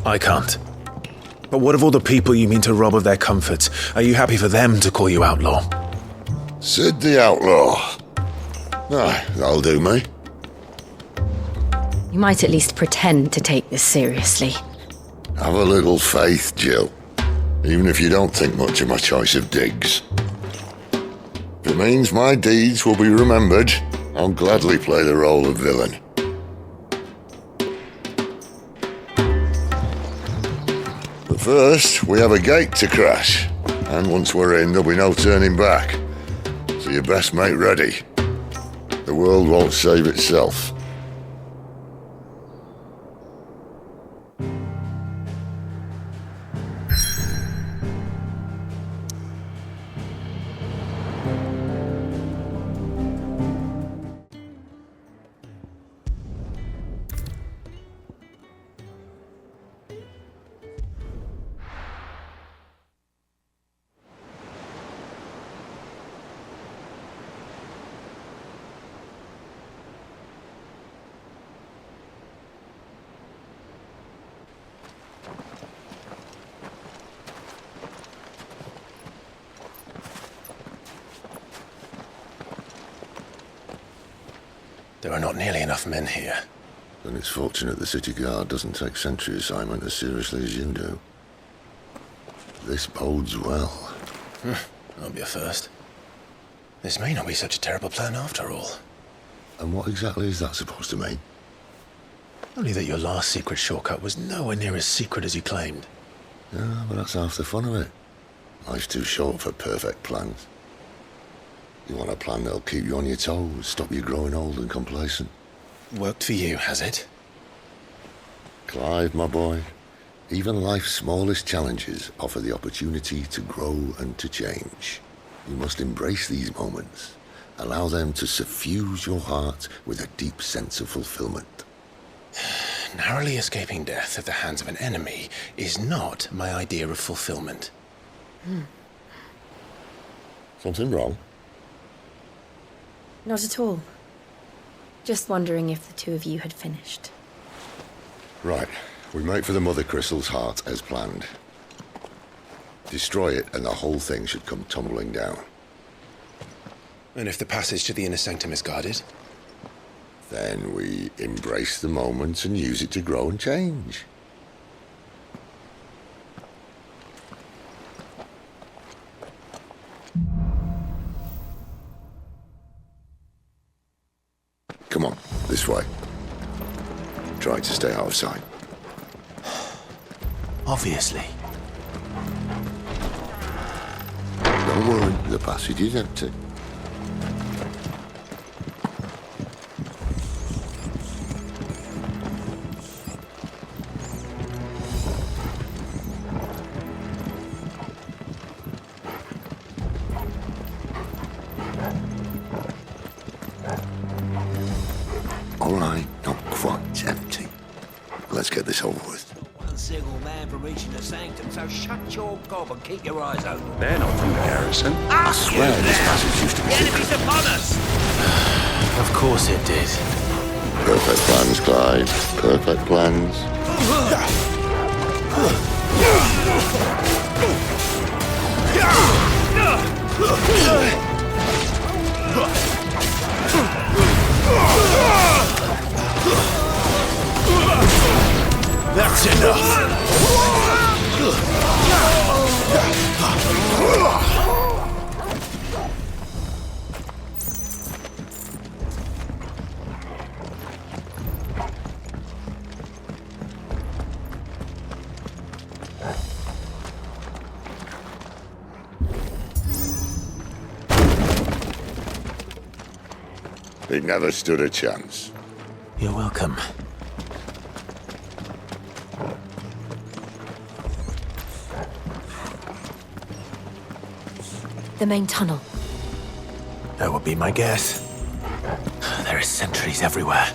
I can't. But what of all the people you mean to rob of their comforts? Are you happy for them to call you outlaw? Sid the Outlaw. Ah, that'll do me. You might at least pretend to take this seriously. Have a little faith, Jill. Even if you don't think much of my choice of digs. If it means my deeds will be remembered, I'll gladly play the role of villain. But first, we have a gate to crash. And once we're in, there'll be no turning back. So you best make ready. The world won't save itself. There are not nearly enough men here. Then it's fortunate the city guard doesn't take sentry assignment as seriously as you do. This bodes well. That'll be a first. This may not be such a terrible plan after all. And what exactly is that supposed to mean? Only that your last secret shortcut was nowhere near as secret as you claimed. Yeah, but that's half the fun of it. Life's too short for perfect plans. You want a plan that'll keep you on your toes, stop you growing old and complacent. Worked for you, has it? Clive, my boy, even life's smallest challenges offer the opportunity to grow and to change. You must embrace these moments. Allow them to suffuse your heart with a deep sense of fulfillment. Narrowly escaping death at the hands of an enemy is not my idea of fulfillment. Something wrong? Not at all. Just wondering if the two of you had finished. Right. We make for the Mother Crystal's heart as planned. Destroy it and the whole thing should come tumbling down. And if the passage to the inner sanctum is guarded? Then we embrace the moment and use it to grow and change. Come on, this way. Try to stay out of sight. Obviously. Don't worry, the passage is empty. All right, not quite empty. Let's get this over with. One single man from reaching the sanctum, so shut your gob and keep your eyes open. They're not from the garrison. I swear this passage used to be... The enemy's upon us! Of course it did. Perfect plans, Clyde. Perfect plans. That's enough. He never stood a chance. You're welcome. The main tunnel. That would be my guess. There are sentries everywhere.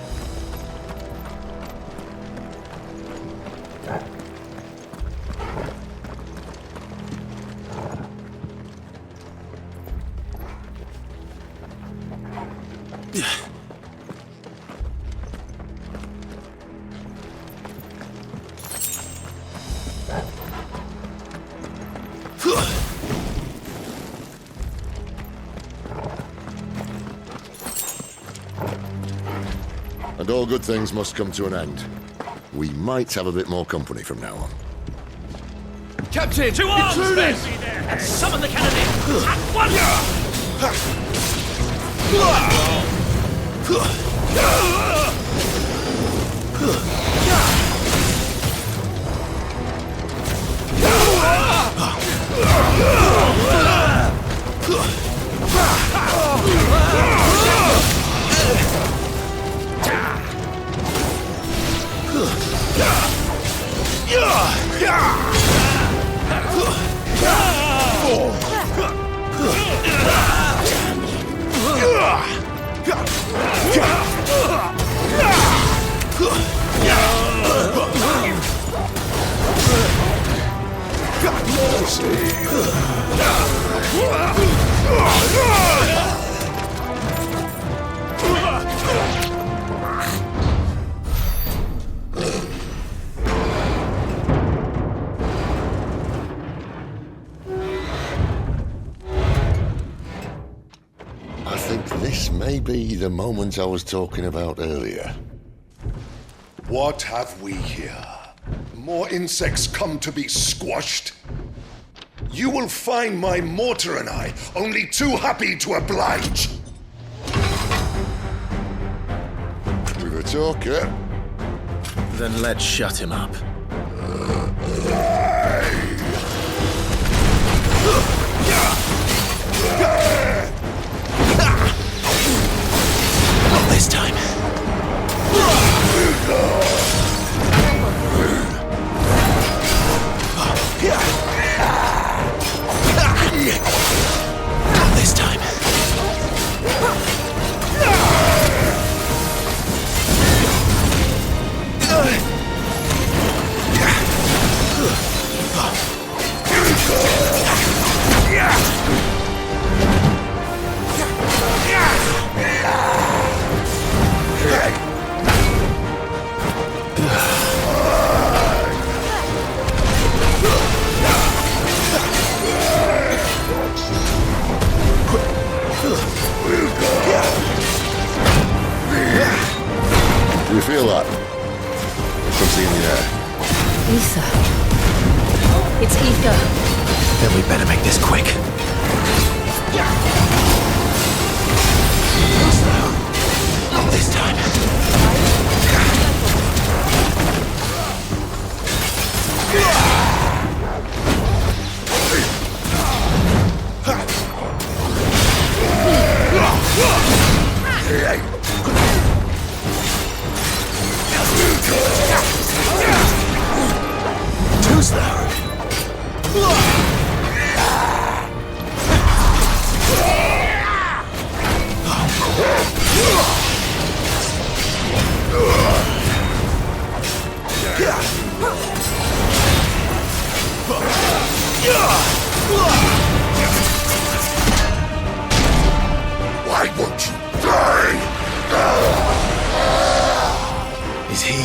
And all good things must come to an end. We might have a bit more company from now on. Captain! To arms, men! And summon the cannon at once! I think this may be the moment I was talking about earlier. What have we here? More insects come to be squashed? You will find my mortar and I only too happy to oblige. With a talker. Then let's shut him up. Not this time. You feel that? Something in the air. Ether. It's ether. Then we better make this quick. Not this time. Too slow. Why won't you die? Is he?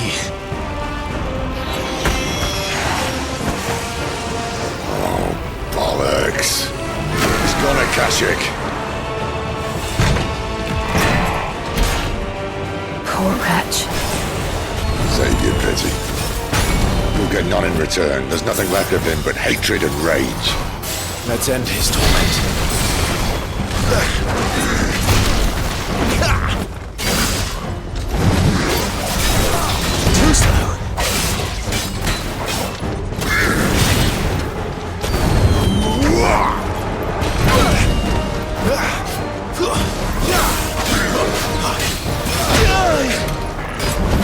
Oh, bollocks. He's gone, Akashic. Poor wretch. Save your pity. You'll get none in return. There's nothing left of him but hatred and rage. Let's end his torment. Too slow.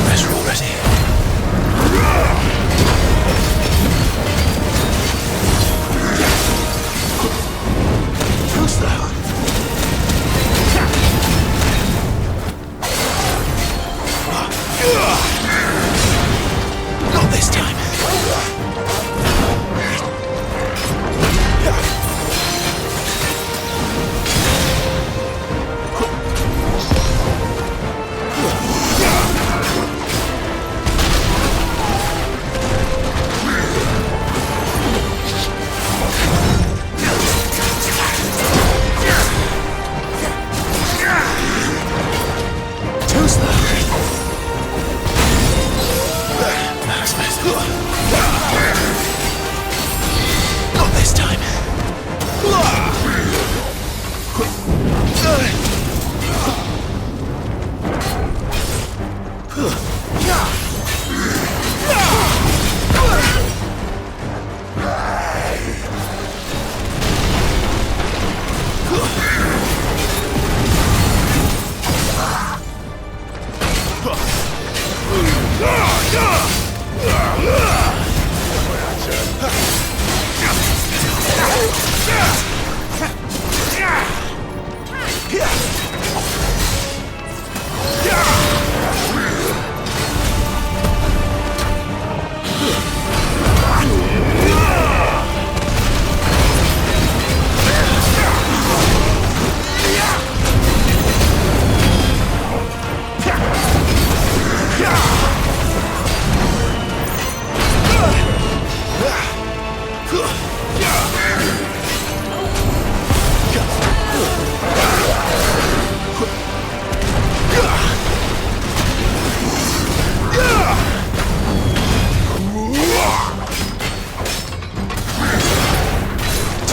Better already. Too slow. Not this time. Too slow. Not this time.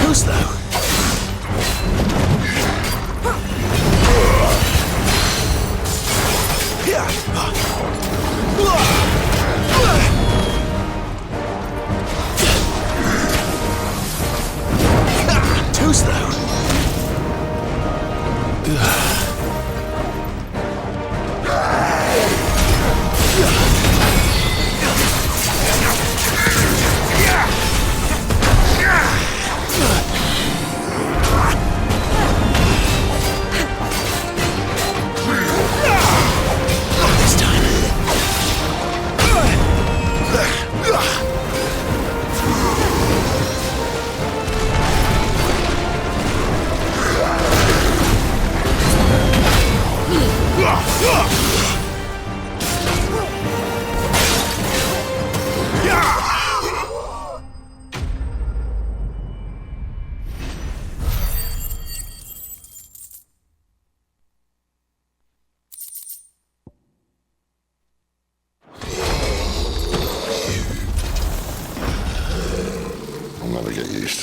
Too slow. Too slow. Not this time.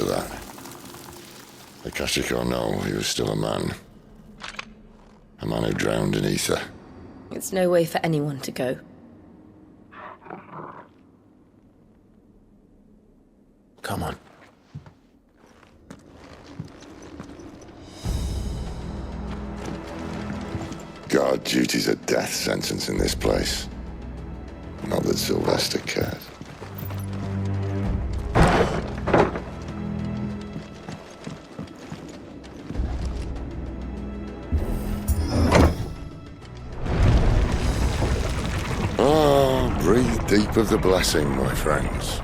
to that. Akashic or no, he was still a man. A man who drowned in ether. It's no way for anyone to go. Come on. Guard duty's a death sentence in this place. Not that Sylvester cares. Breathe deep of the blessing, my friends.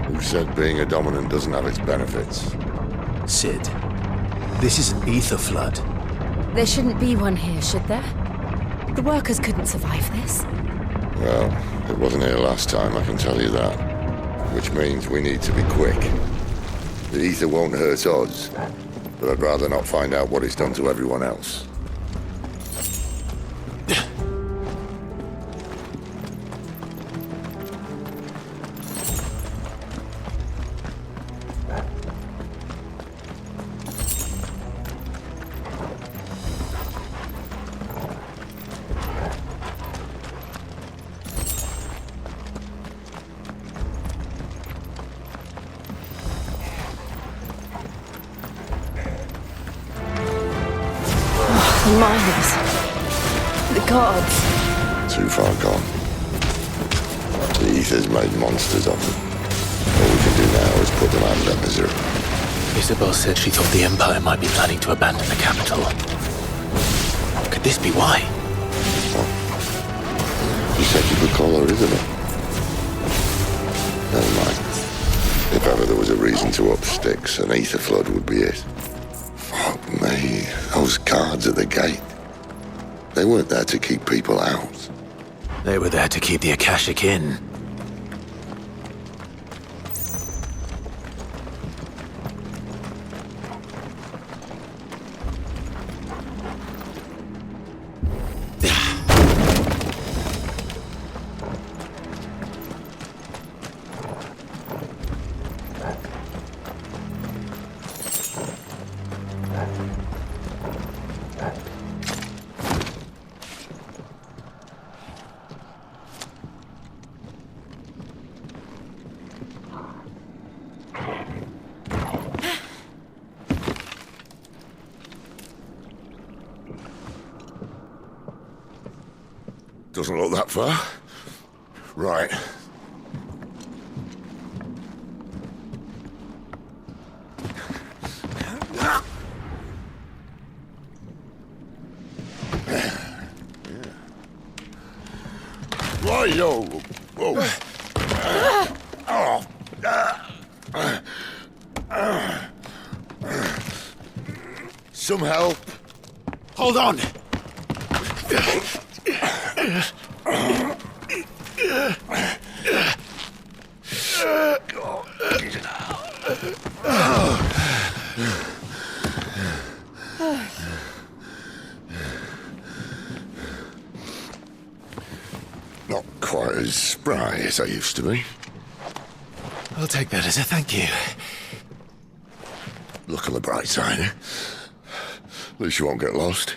Who said being a dominant doesn't have its benefits? Sid, this is an ether flood. There shouldn't be one here, should there? The workers couldn't survive this. Well, it wasn't here last time, I can tell you that. Which means we need to be quick. The ether won't hurt us, but I'd rather not find out what it's done to everyone else. The miners. The gods. Too far gone. The ether's made monsters of them. All we can do now is put them out of their misery. Isabel said she thought the Empire might be planning to abandon the capital. Could this be why? You said you could call her Isabel. Never mind. If ever there was a reason to up sticks, an ether flood would be it. Fuck me, those guards at the gate. They weren't there to keep people out. They were there to keep the Akashic in. Doesn't look that far. Right. Right-yo. Whoa. Some help. Hold on. Not quite as spry as I used to be. I'll take that as a thank you. Look on the bright side, eh? At least you won't get lost.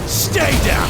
Stay down!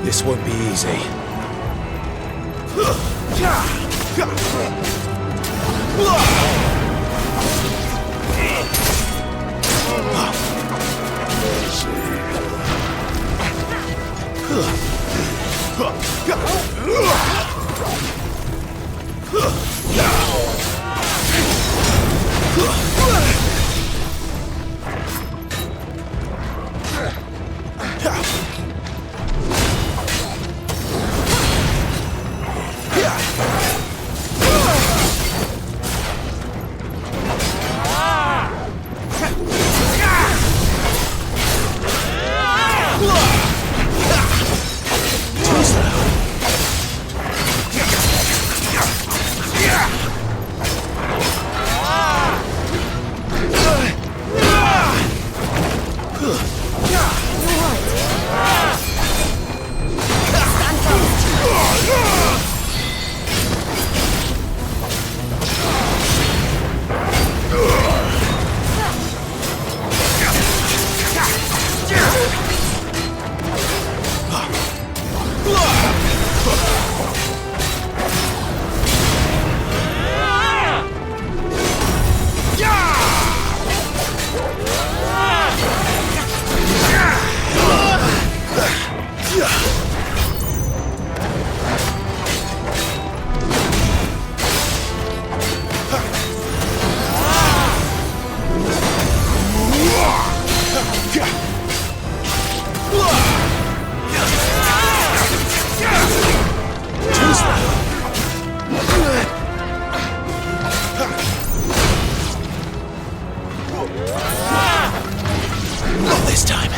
This won't be easy. Not this time.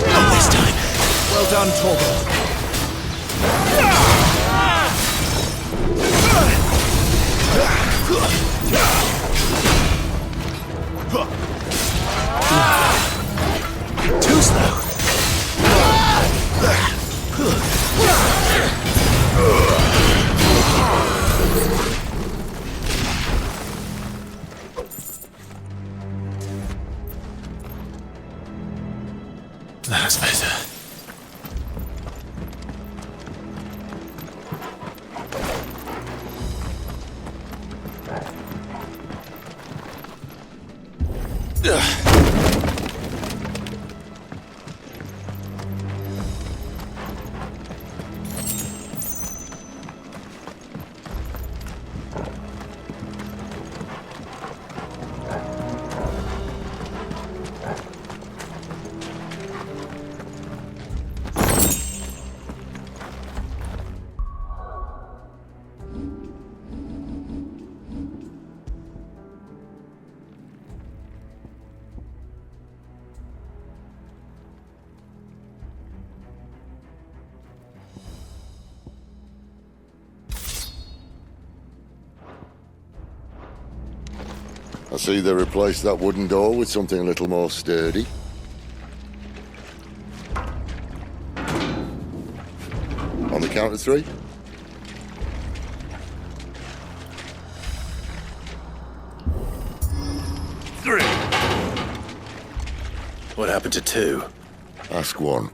Not this time. Well done, Torgal. Too slow. That's better. I see they replaced that wooden door with something a little more sturdy. On the count of 3. What happened to 2? Ask 1.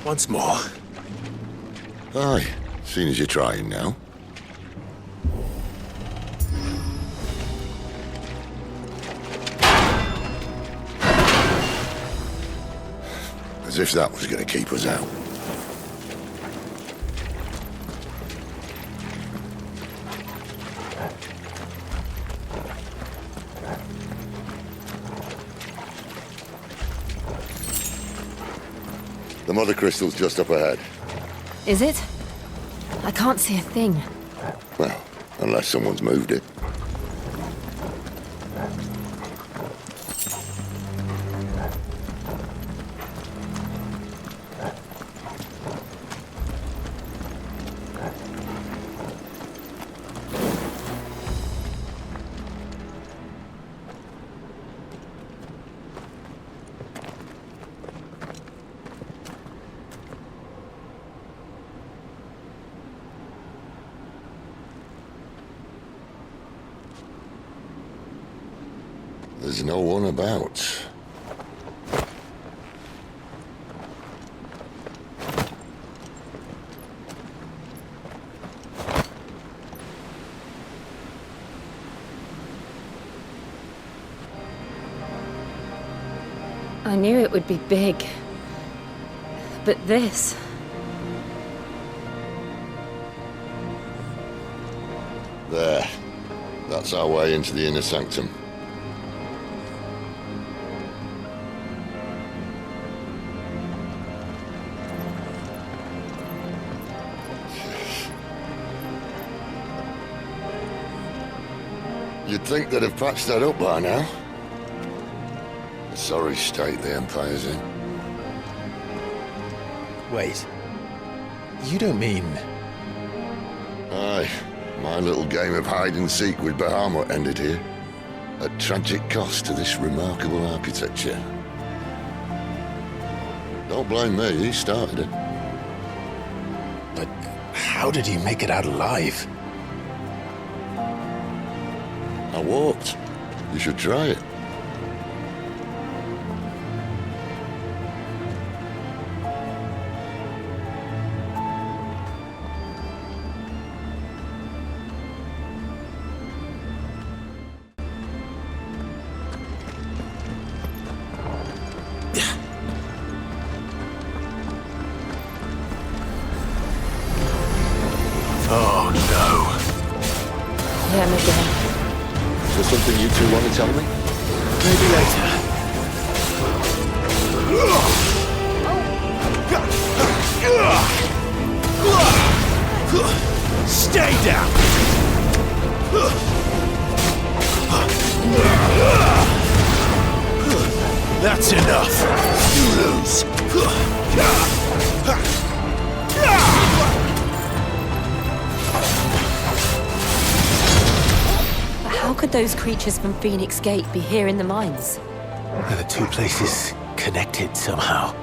Once more. Aye, seeing as you're trying now. As if that was going to keep us out. The mother crystal's just up ahead. Is it? I can't see a thing. Well, unless someone's moved it. There's no one about. I knew it would be big. But this... There. That's our way into the inner sanctum. You'd think they'd have patched that up by now. A sorry state the Empire's in. Wait. You don't mean... Aye. My little game of hide-and-seek with Bahamut ended here. At tragic cost to this remarkable architecture. Don't blame me, he started it. But how did he make it out alive? I walked. You should try it. Oh no. Them again. Is there something you two want to tell me? Maybe later. Stay down! That's enough! You lose! But how could those creatures from Phoenix Gate be here in the mines? Are the two places connected somehow?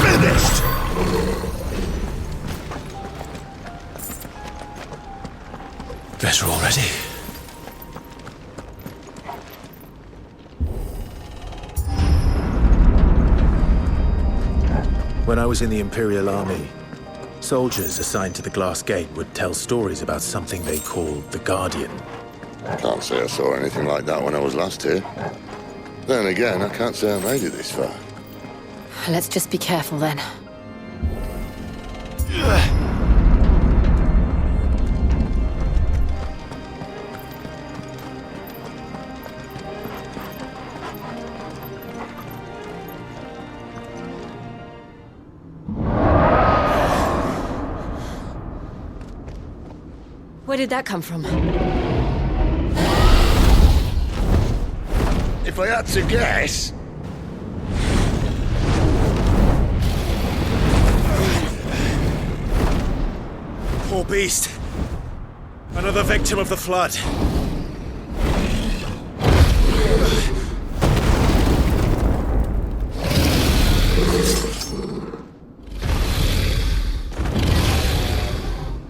Finished! Better already. When I was in the Imperial Army, soldiers assigned to the Glass Gate would tell stories about something they called the Guardian. Can't say I saw anything like that when I was last here. Then again, I can't say I made it this far. Let's just be careful then. Where did that come from? If I had to guess... Poor beast. Another victim of the flood.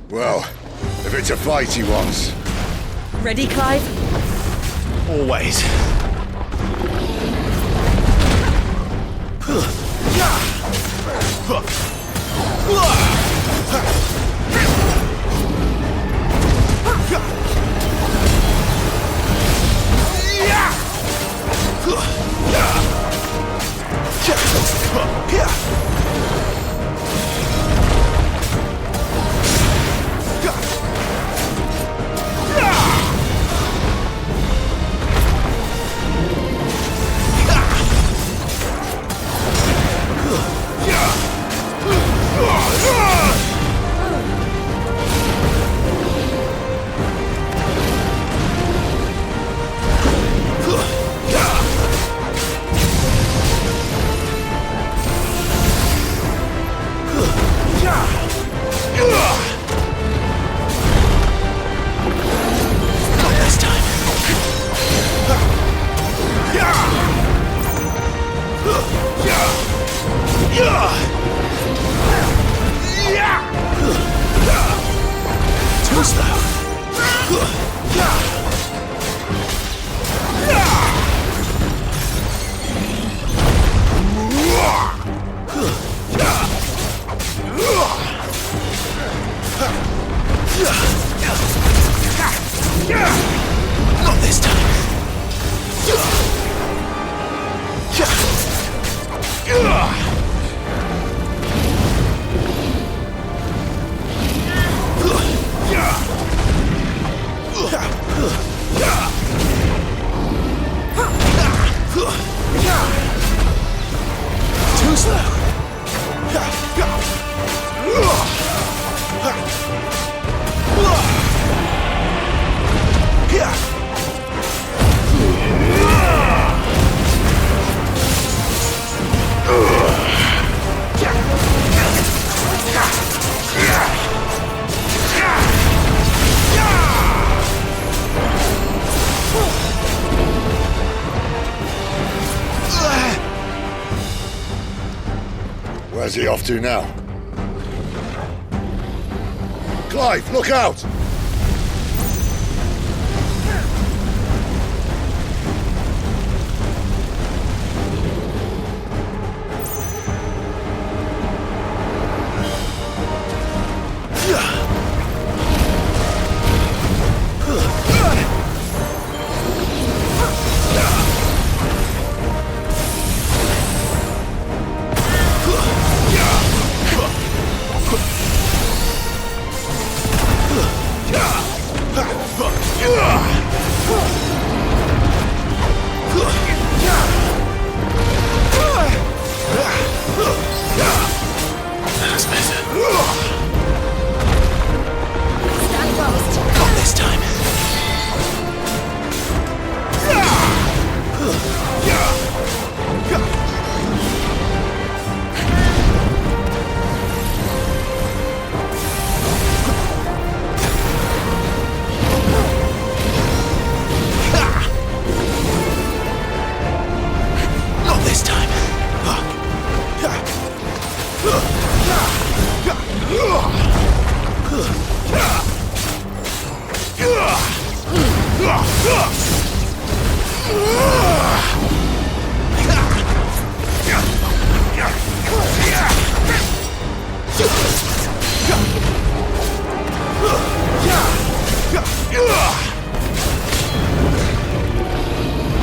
Well, if it's a fight he wants. Ready, Clive? Always. Too slow. Not this time. Too slow. Where's he off to now? Clive, look out!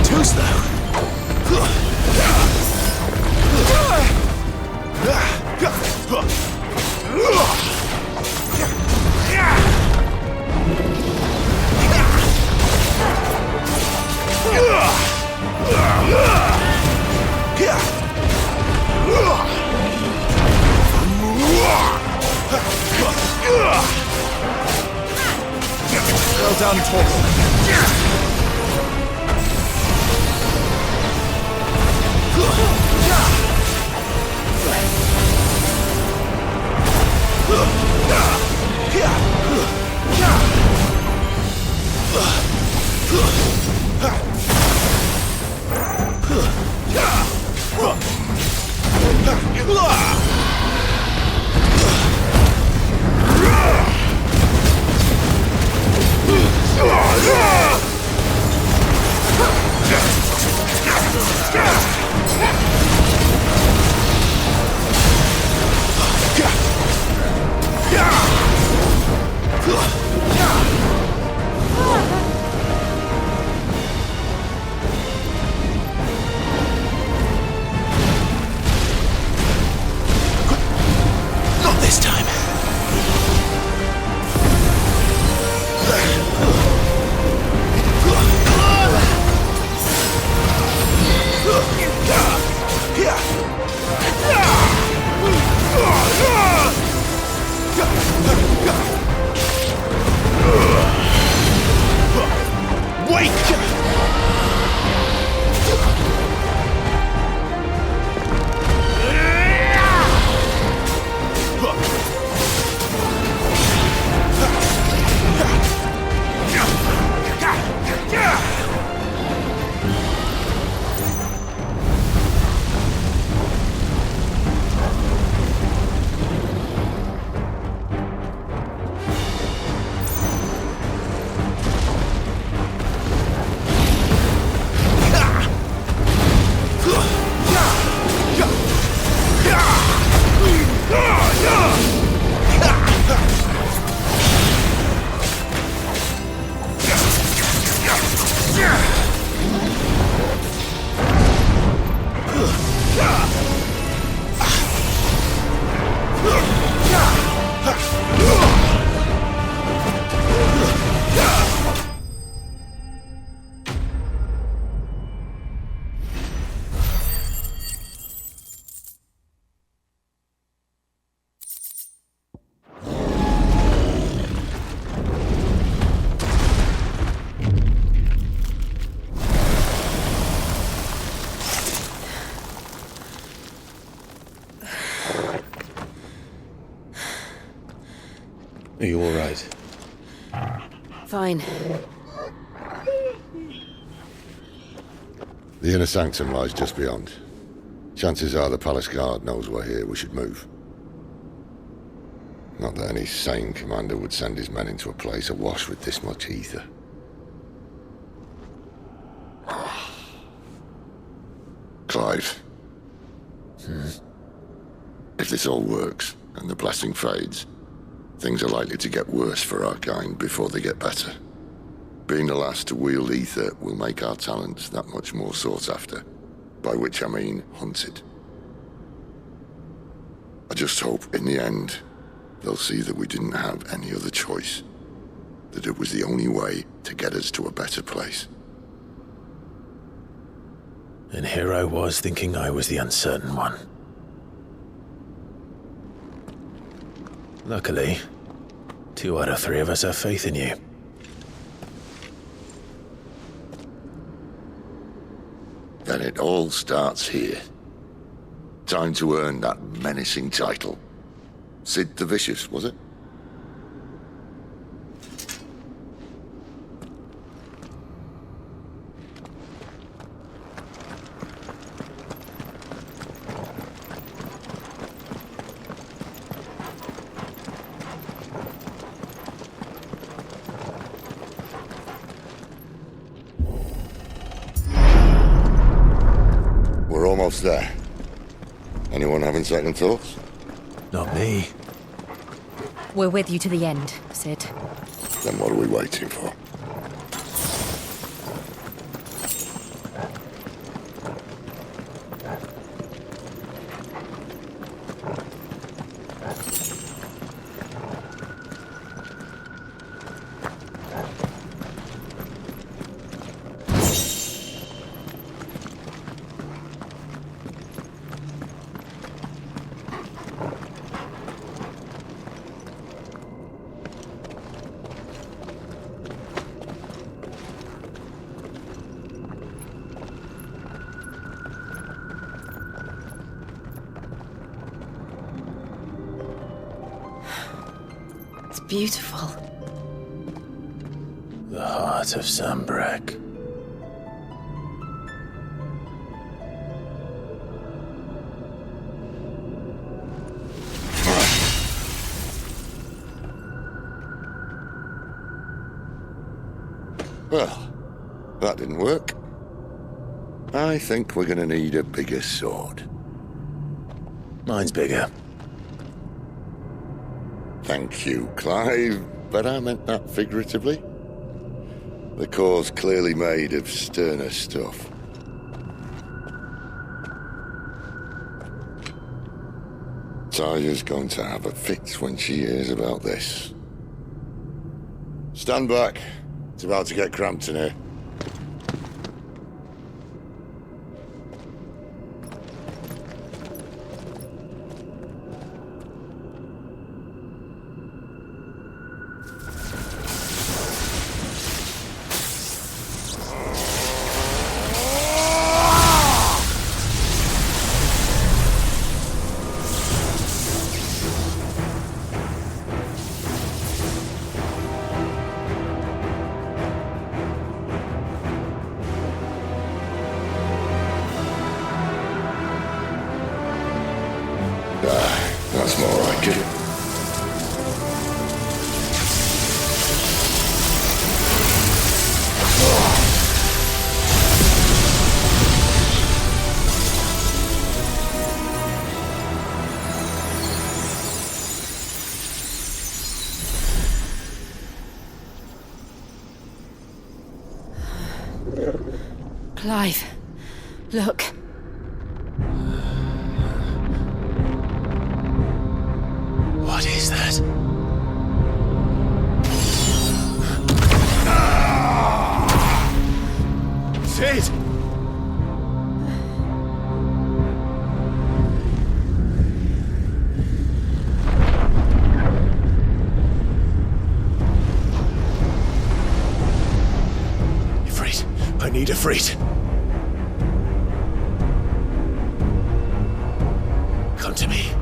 Too slow. Well done, Torgal. Not this time. Are you all right? Fine. The inner sanctum lies just beyond. Chances are the palace guard knows we're here. We should move. Not that any sane commander would send his men into a place awash with this much ether. Clive. If this all works, and the blessing fades, things are likely to get worse for our kind before they get better. Being the last to wield ether will make our talents that much more sought after, by which I mean hunted. I just hope, in the end, they'll see that we didn't have any other choice, that it was the only way to get us to a better place. And here I was thinking I was the uncertain one. Luckily, 2 out of 3 of us have faith in you. Then it all starts here. Time to earn that menacing title. Sid the Vicious, was it? We're almost there. Anyone having second thoughts? Not me. We're with you to the end, Sid. Then what are we waiting for? It's beautiful. The heart of Sambrek. Well, that didn't work. I think we're gonna need a bigger sword. Mine's bigger. Thank you, Clive, but I meant that figuratively. The core's clearly made of sterner stuff. Taya's going to have a fit when she hears about this. Stand back. It's about to get cramped in here. That's more like it. Clive, look. What is that? Sid! Ifrit, I need Ifrit. Come to me.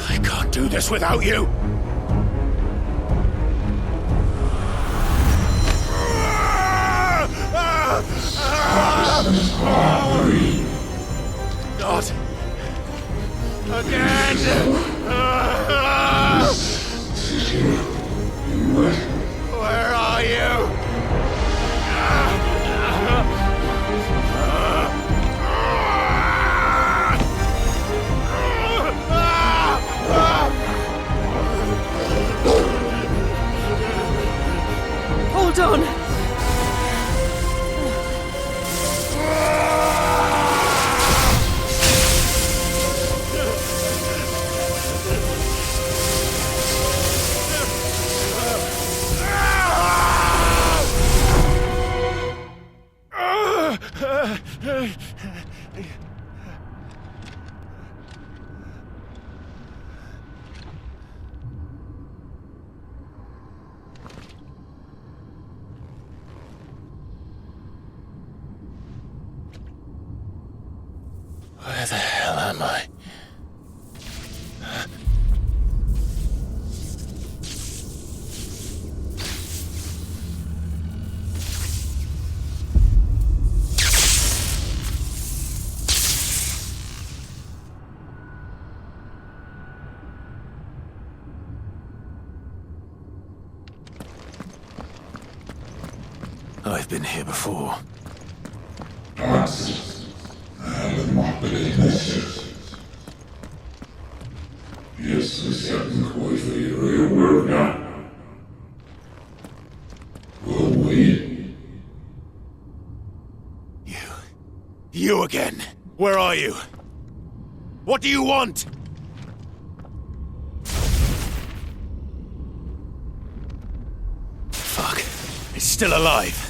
I can't do this without you. Not Again! Where are you? Hold on! Where the hell am I? I've been here before. You again. Where are you? What do you want? Fuck. It's still alive.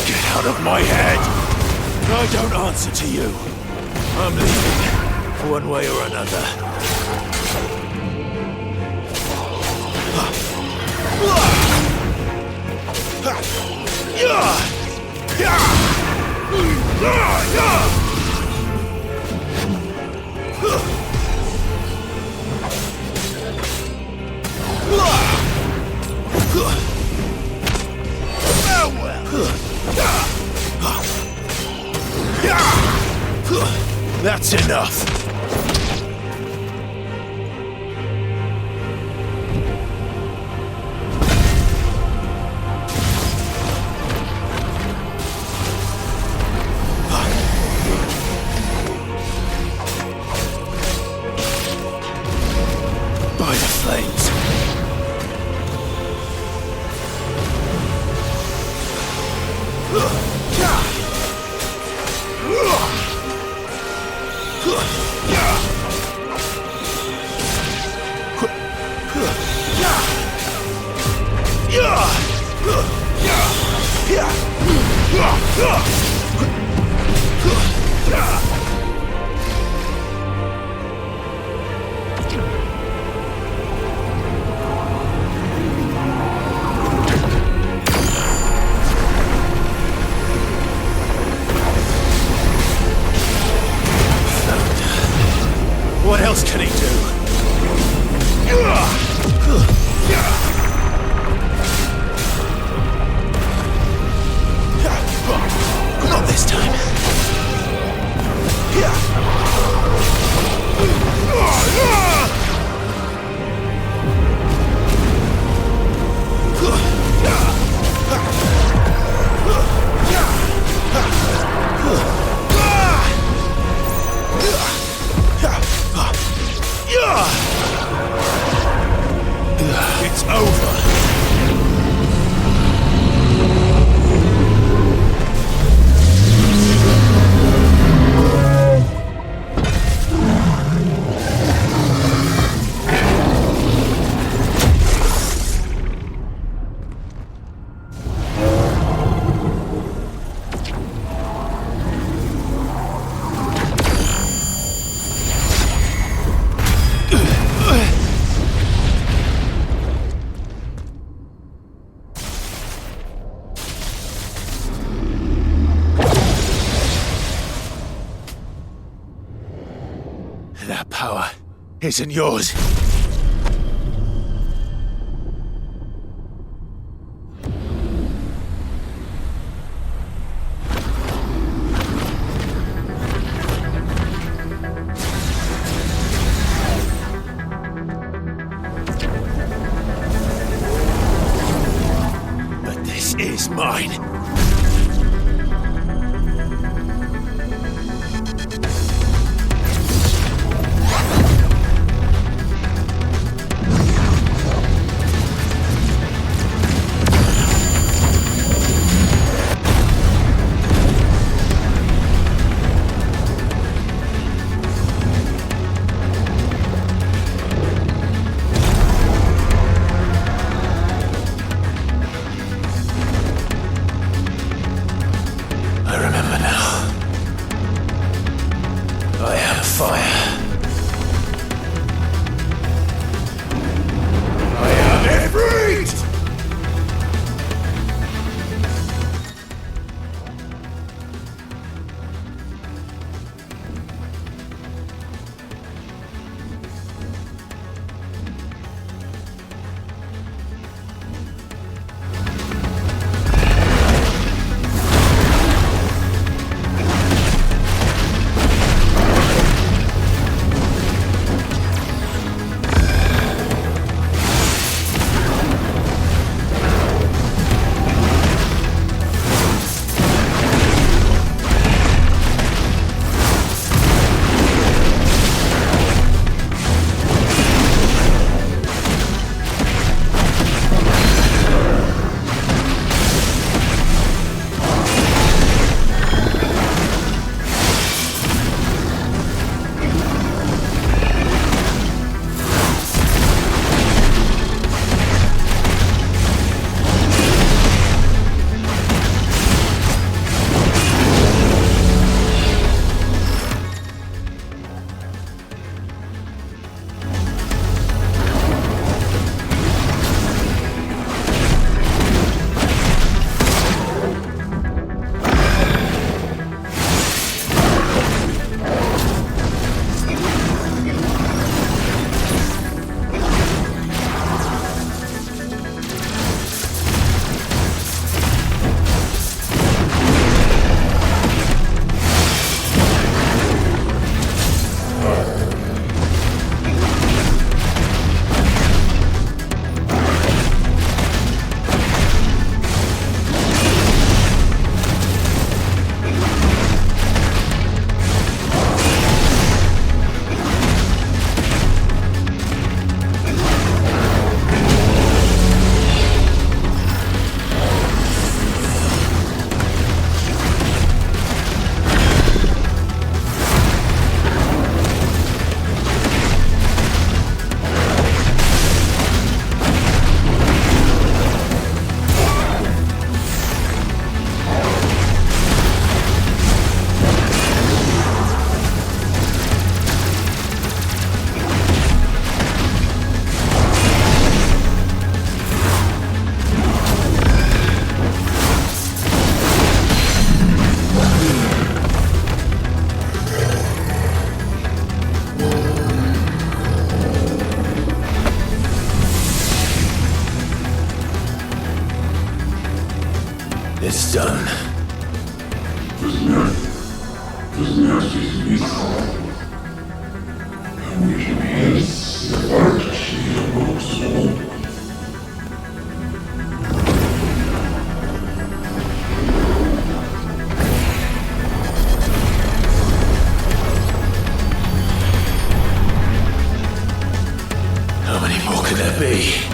Get out of my head! I don't answer to you. I'm leaving, one way or another. That's enough. By the flames. What else can he do? Not this time. It's over. isn't yours. But this is mine. It's done. How many more could there be?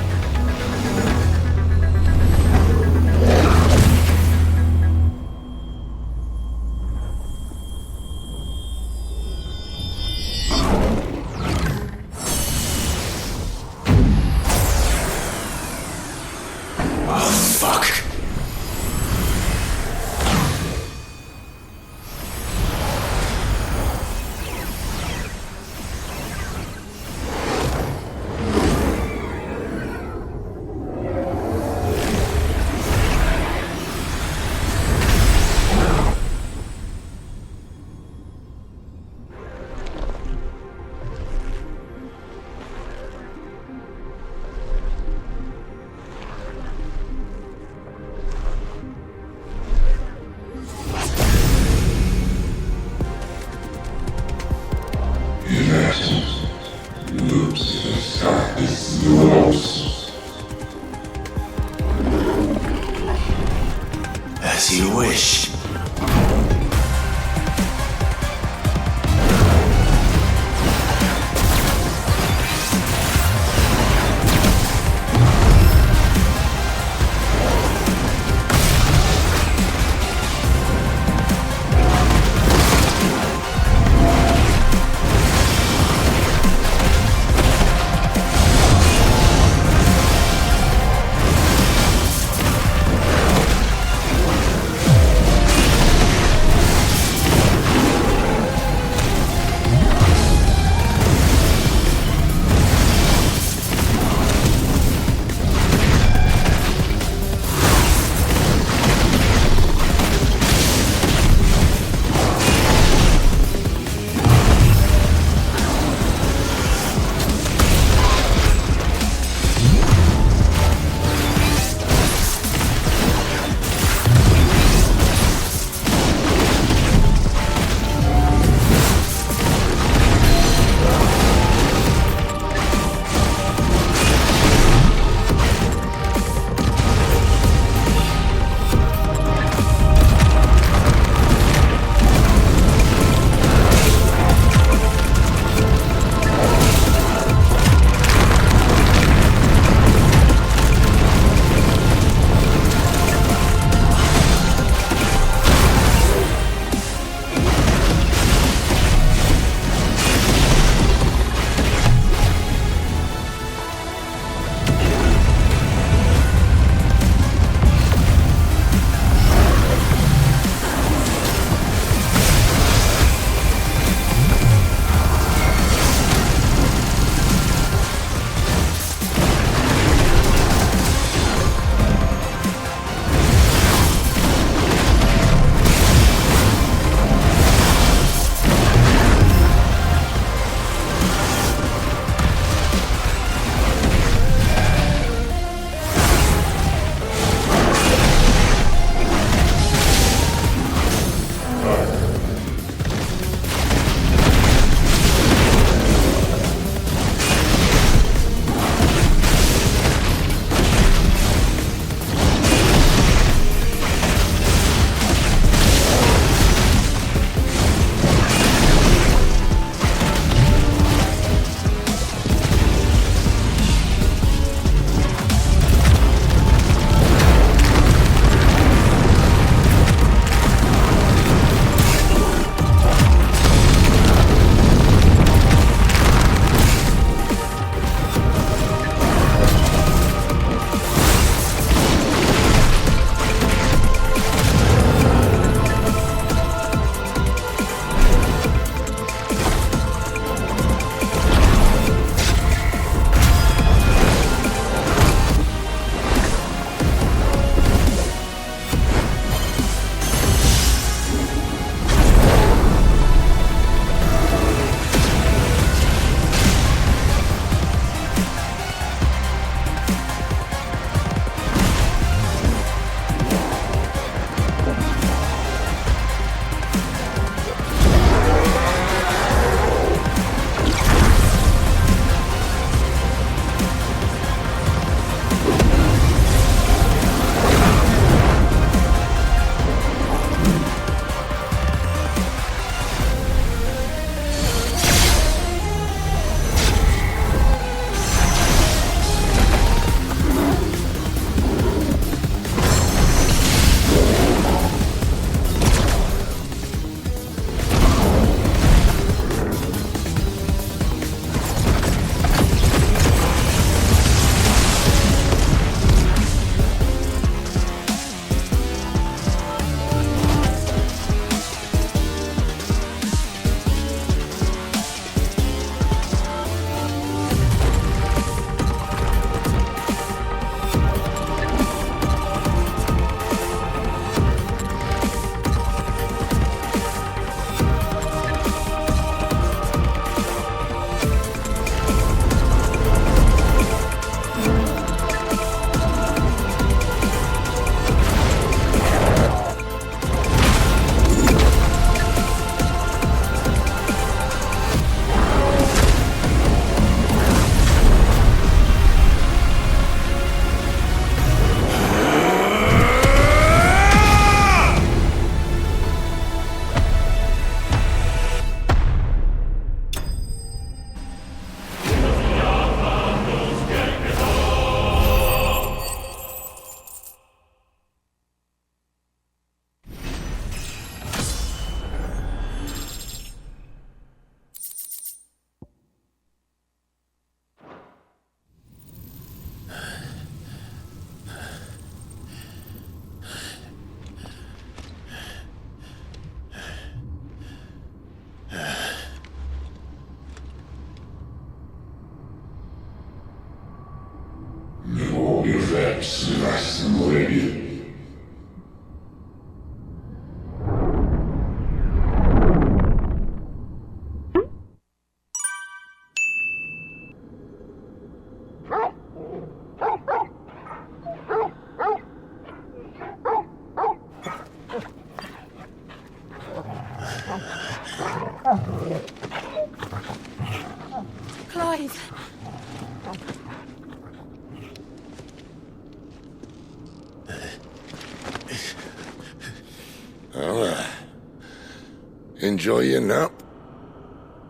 Clive. Well, enjoy your nap.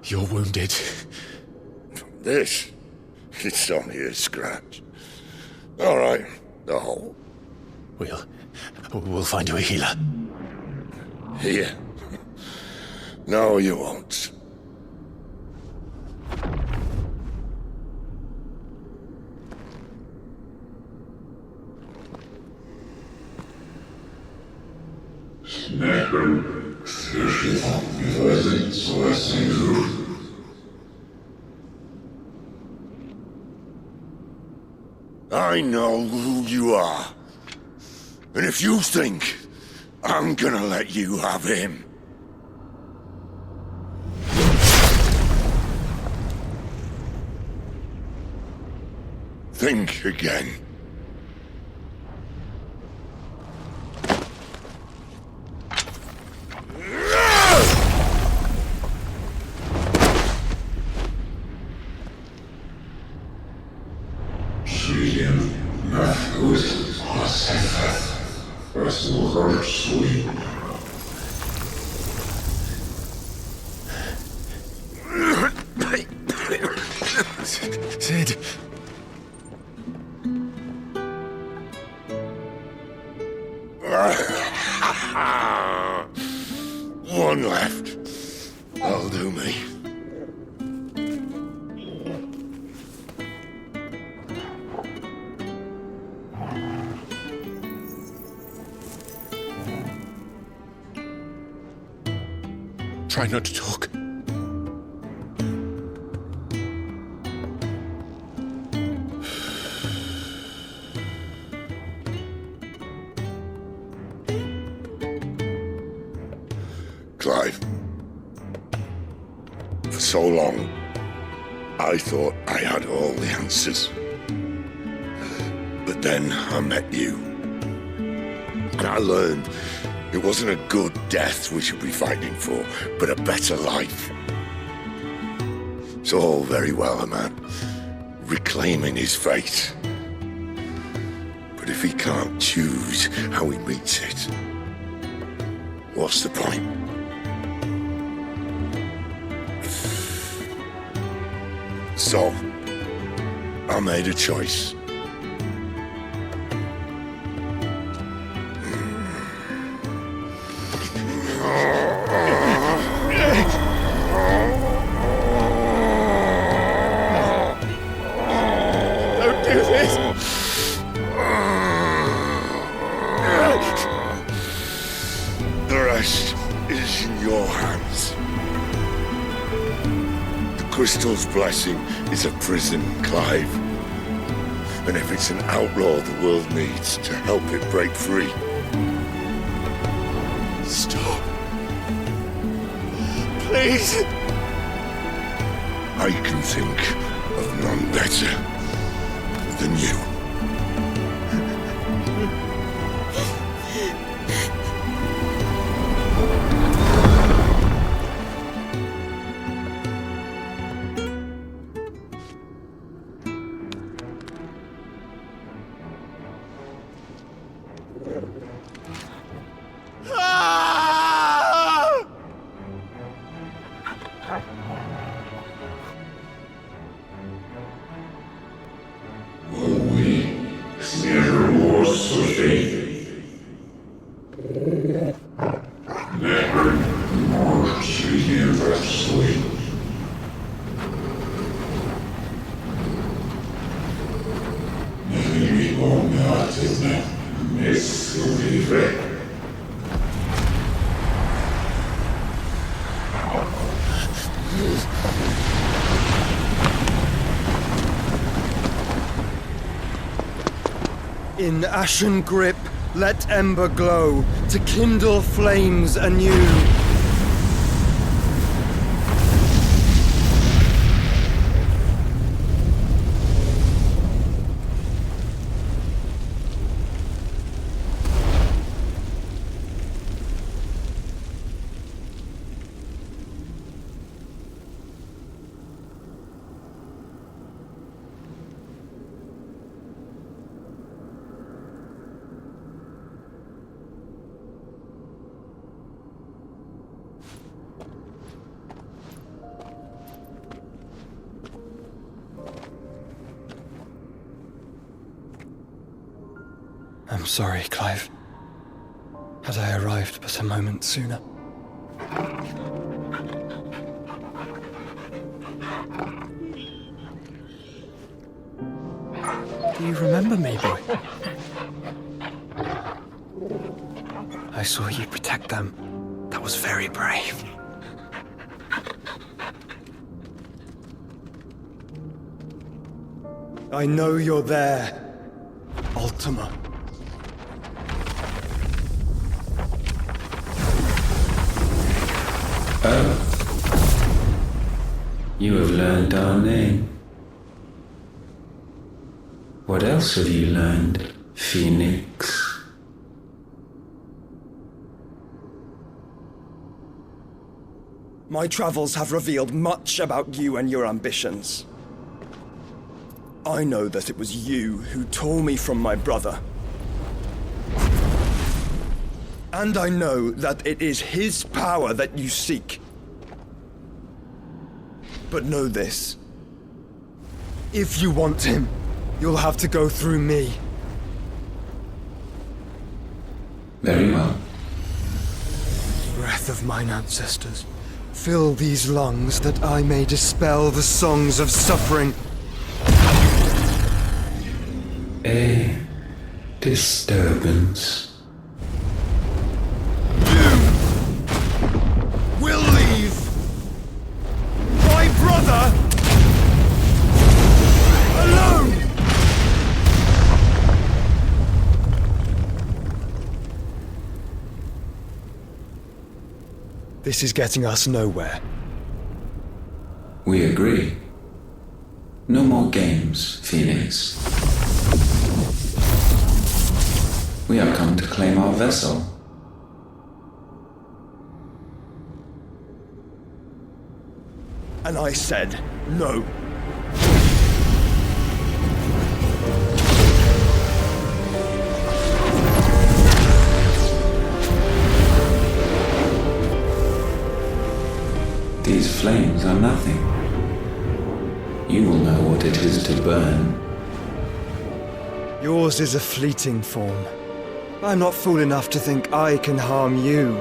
You're wounded. This? It's only a scratch. All right, the hole. We'll find you a healer. Here? No, you won't. I know who you are. And if you think I'm gonna let you have him... think again. Sid. One left. That'll do me. Try not to talk. Clive, for so long, I thought I had all the answers. But then I met you. And I learned it wasn't a good death we should be fighting for, but a better life. It's all very well, a man reclaiming his fate. But if he can't choose how he meets it, what's the point? So, I made a choice. Don't do this! The rest is in your hands. The crystal's blessing is a prison, Clive. And if it's an outlaw the world needs to help it break free... Stop. Please. I can think of none better than you. In ashen grip, let ember glow, to kindle flames anew. I'm sorry, Clive. Had I arrived but a moment sooner. Do you remember me, boy? I saw you protect them. That was very brave. I know you're there, Ultima. Oh. You have learned our name. What else have you learned, Phoenix? My travels have revealed much about you and your ambitions. I know that it was you who tore me from my brother. And I know that it is his power that you seek. But know this. If you want him, you'll have to go through me. Very well. Breath of mine ancestors, fill these lungs that I may dispel the songs of suffering. A disturbance. Will leave my brother alone. This is getting us nowhere. We agree. No more games, Phoenix. We have come to claim our vessel. And I said no. These flames are nothing. You will know what it is to burn. Yours is a fleeting form. I'm not fool enough to think I can harm you.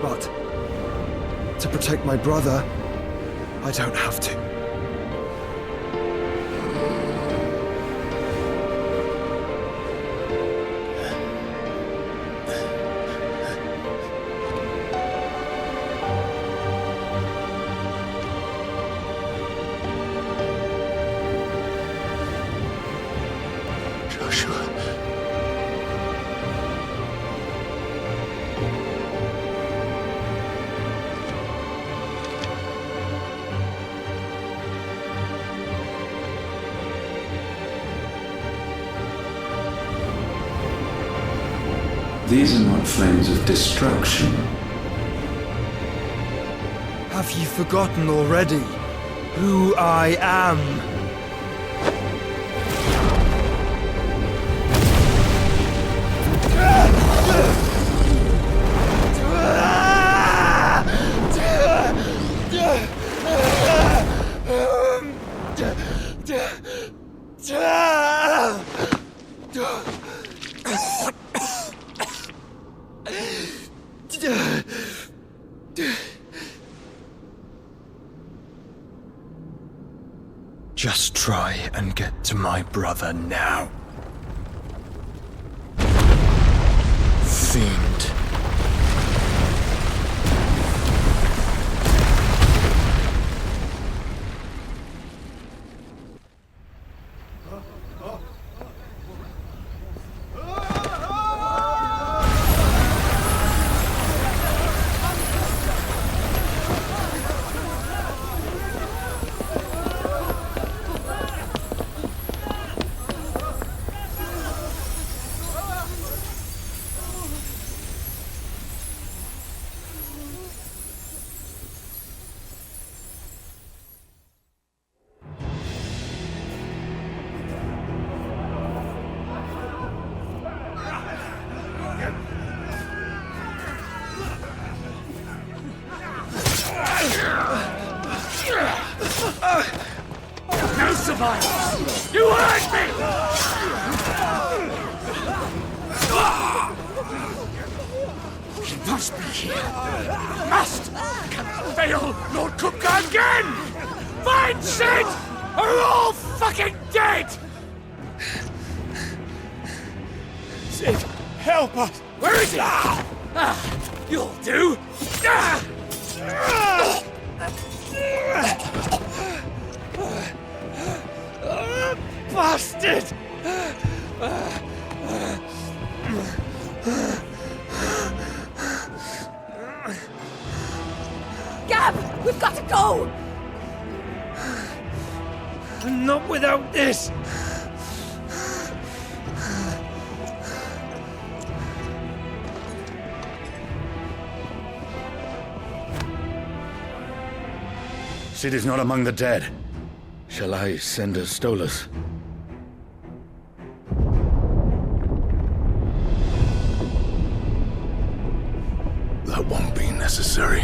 But to protect my brother, I don't have to. These are not flames of destruction. Have you forgotten already who I am? Just try and get to my brother now. Fiend. violence! You hurt me! He must be here. Must! Can fail Lord Cook again! Find Sid! Or we're all fucking dead! Sid, help us! Where is he? You'll do! Bastard! Gab, we've got to go! Not without this! Sid is not among the dead. Shall I send a Stolas? That won't be necessary.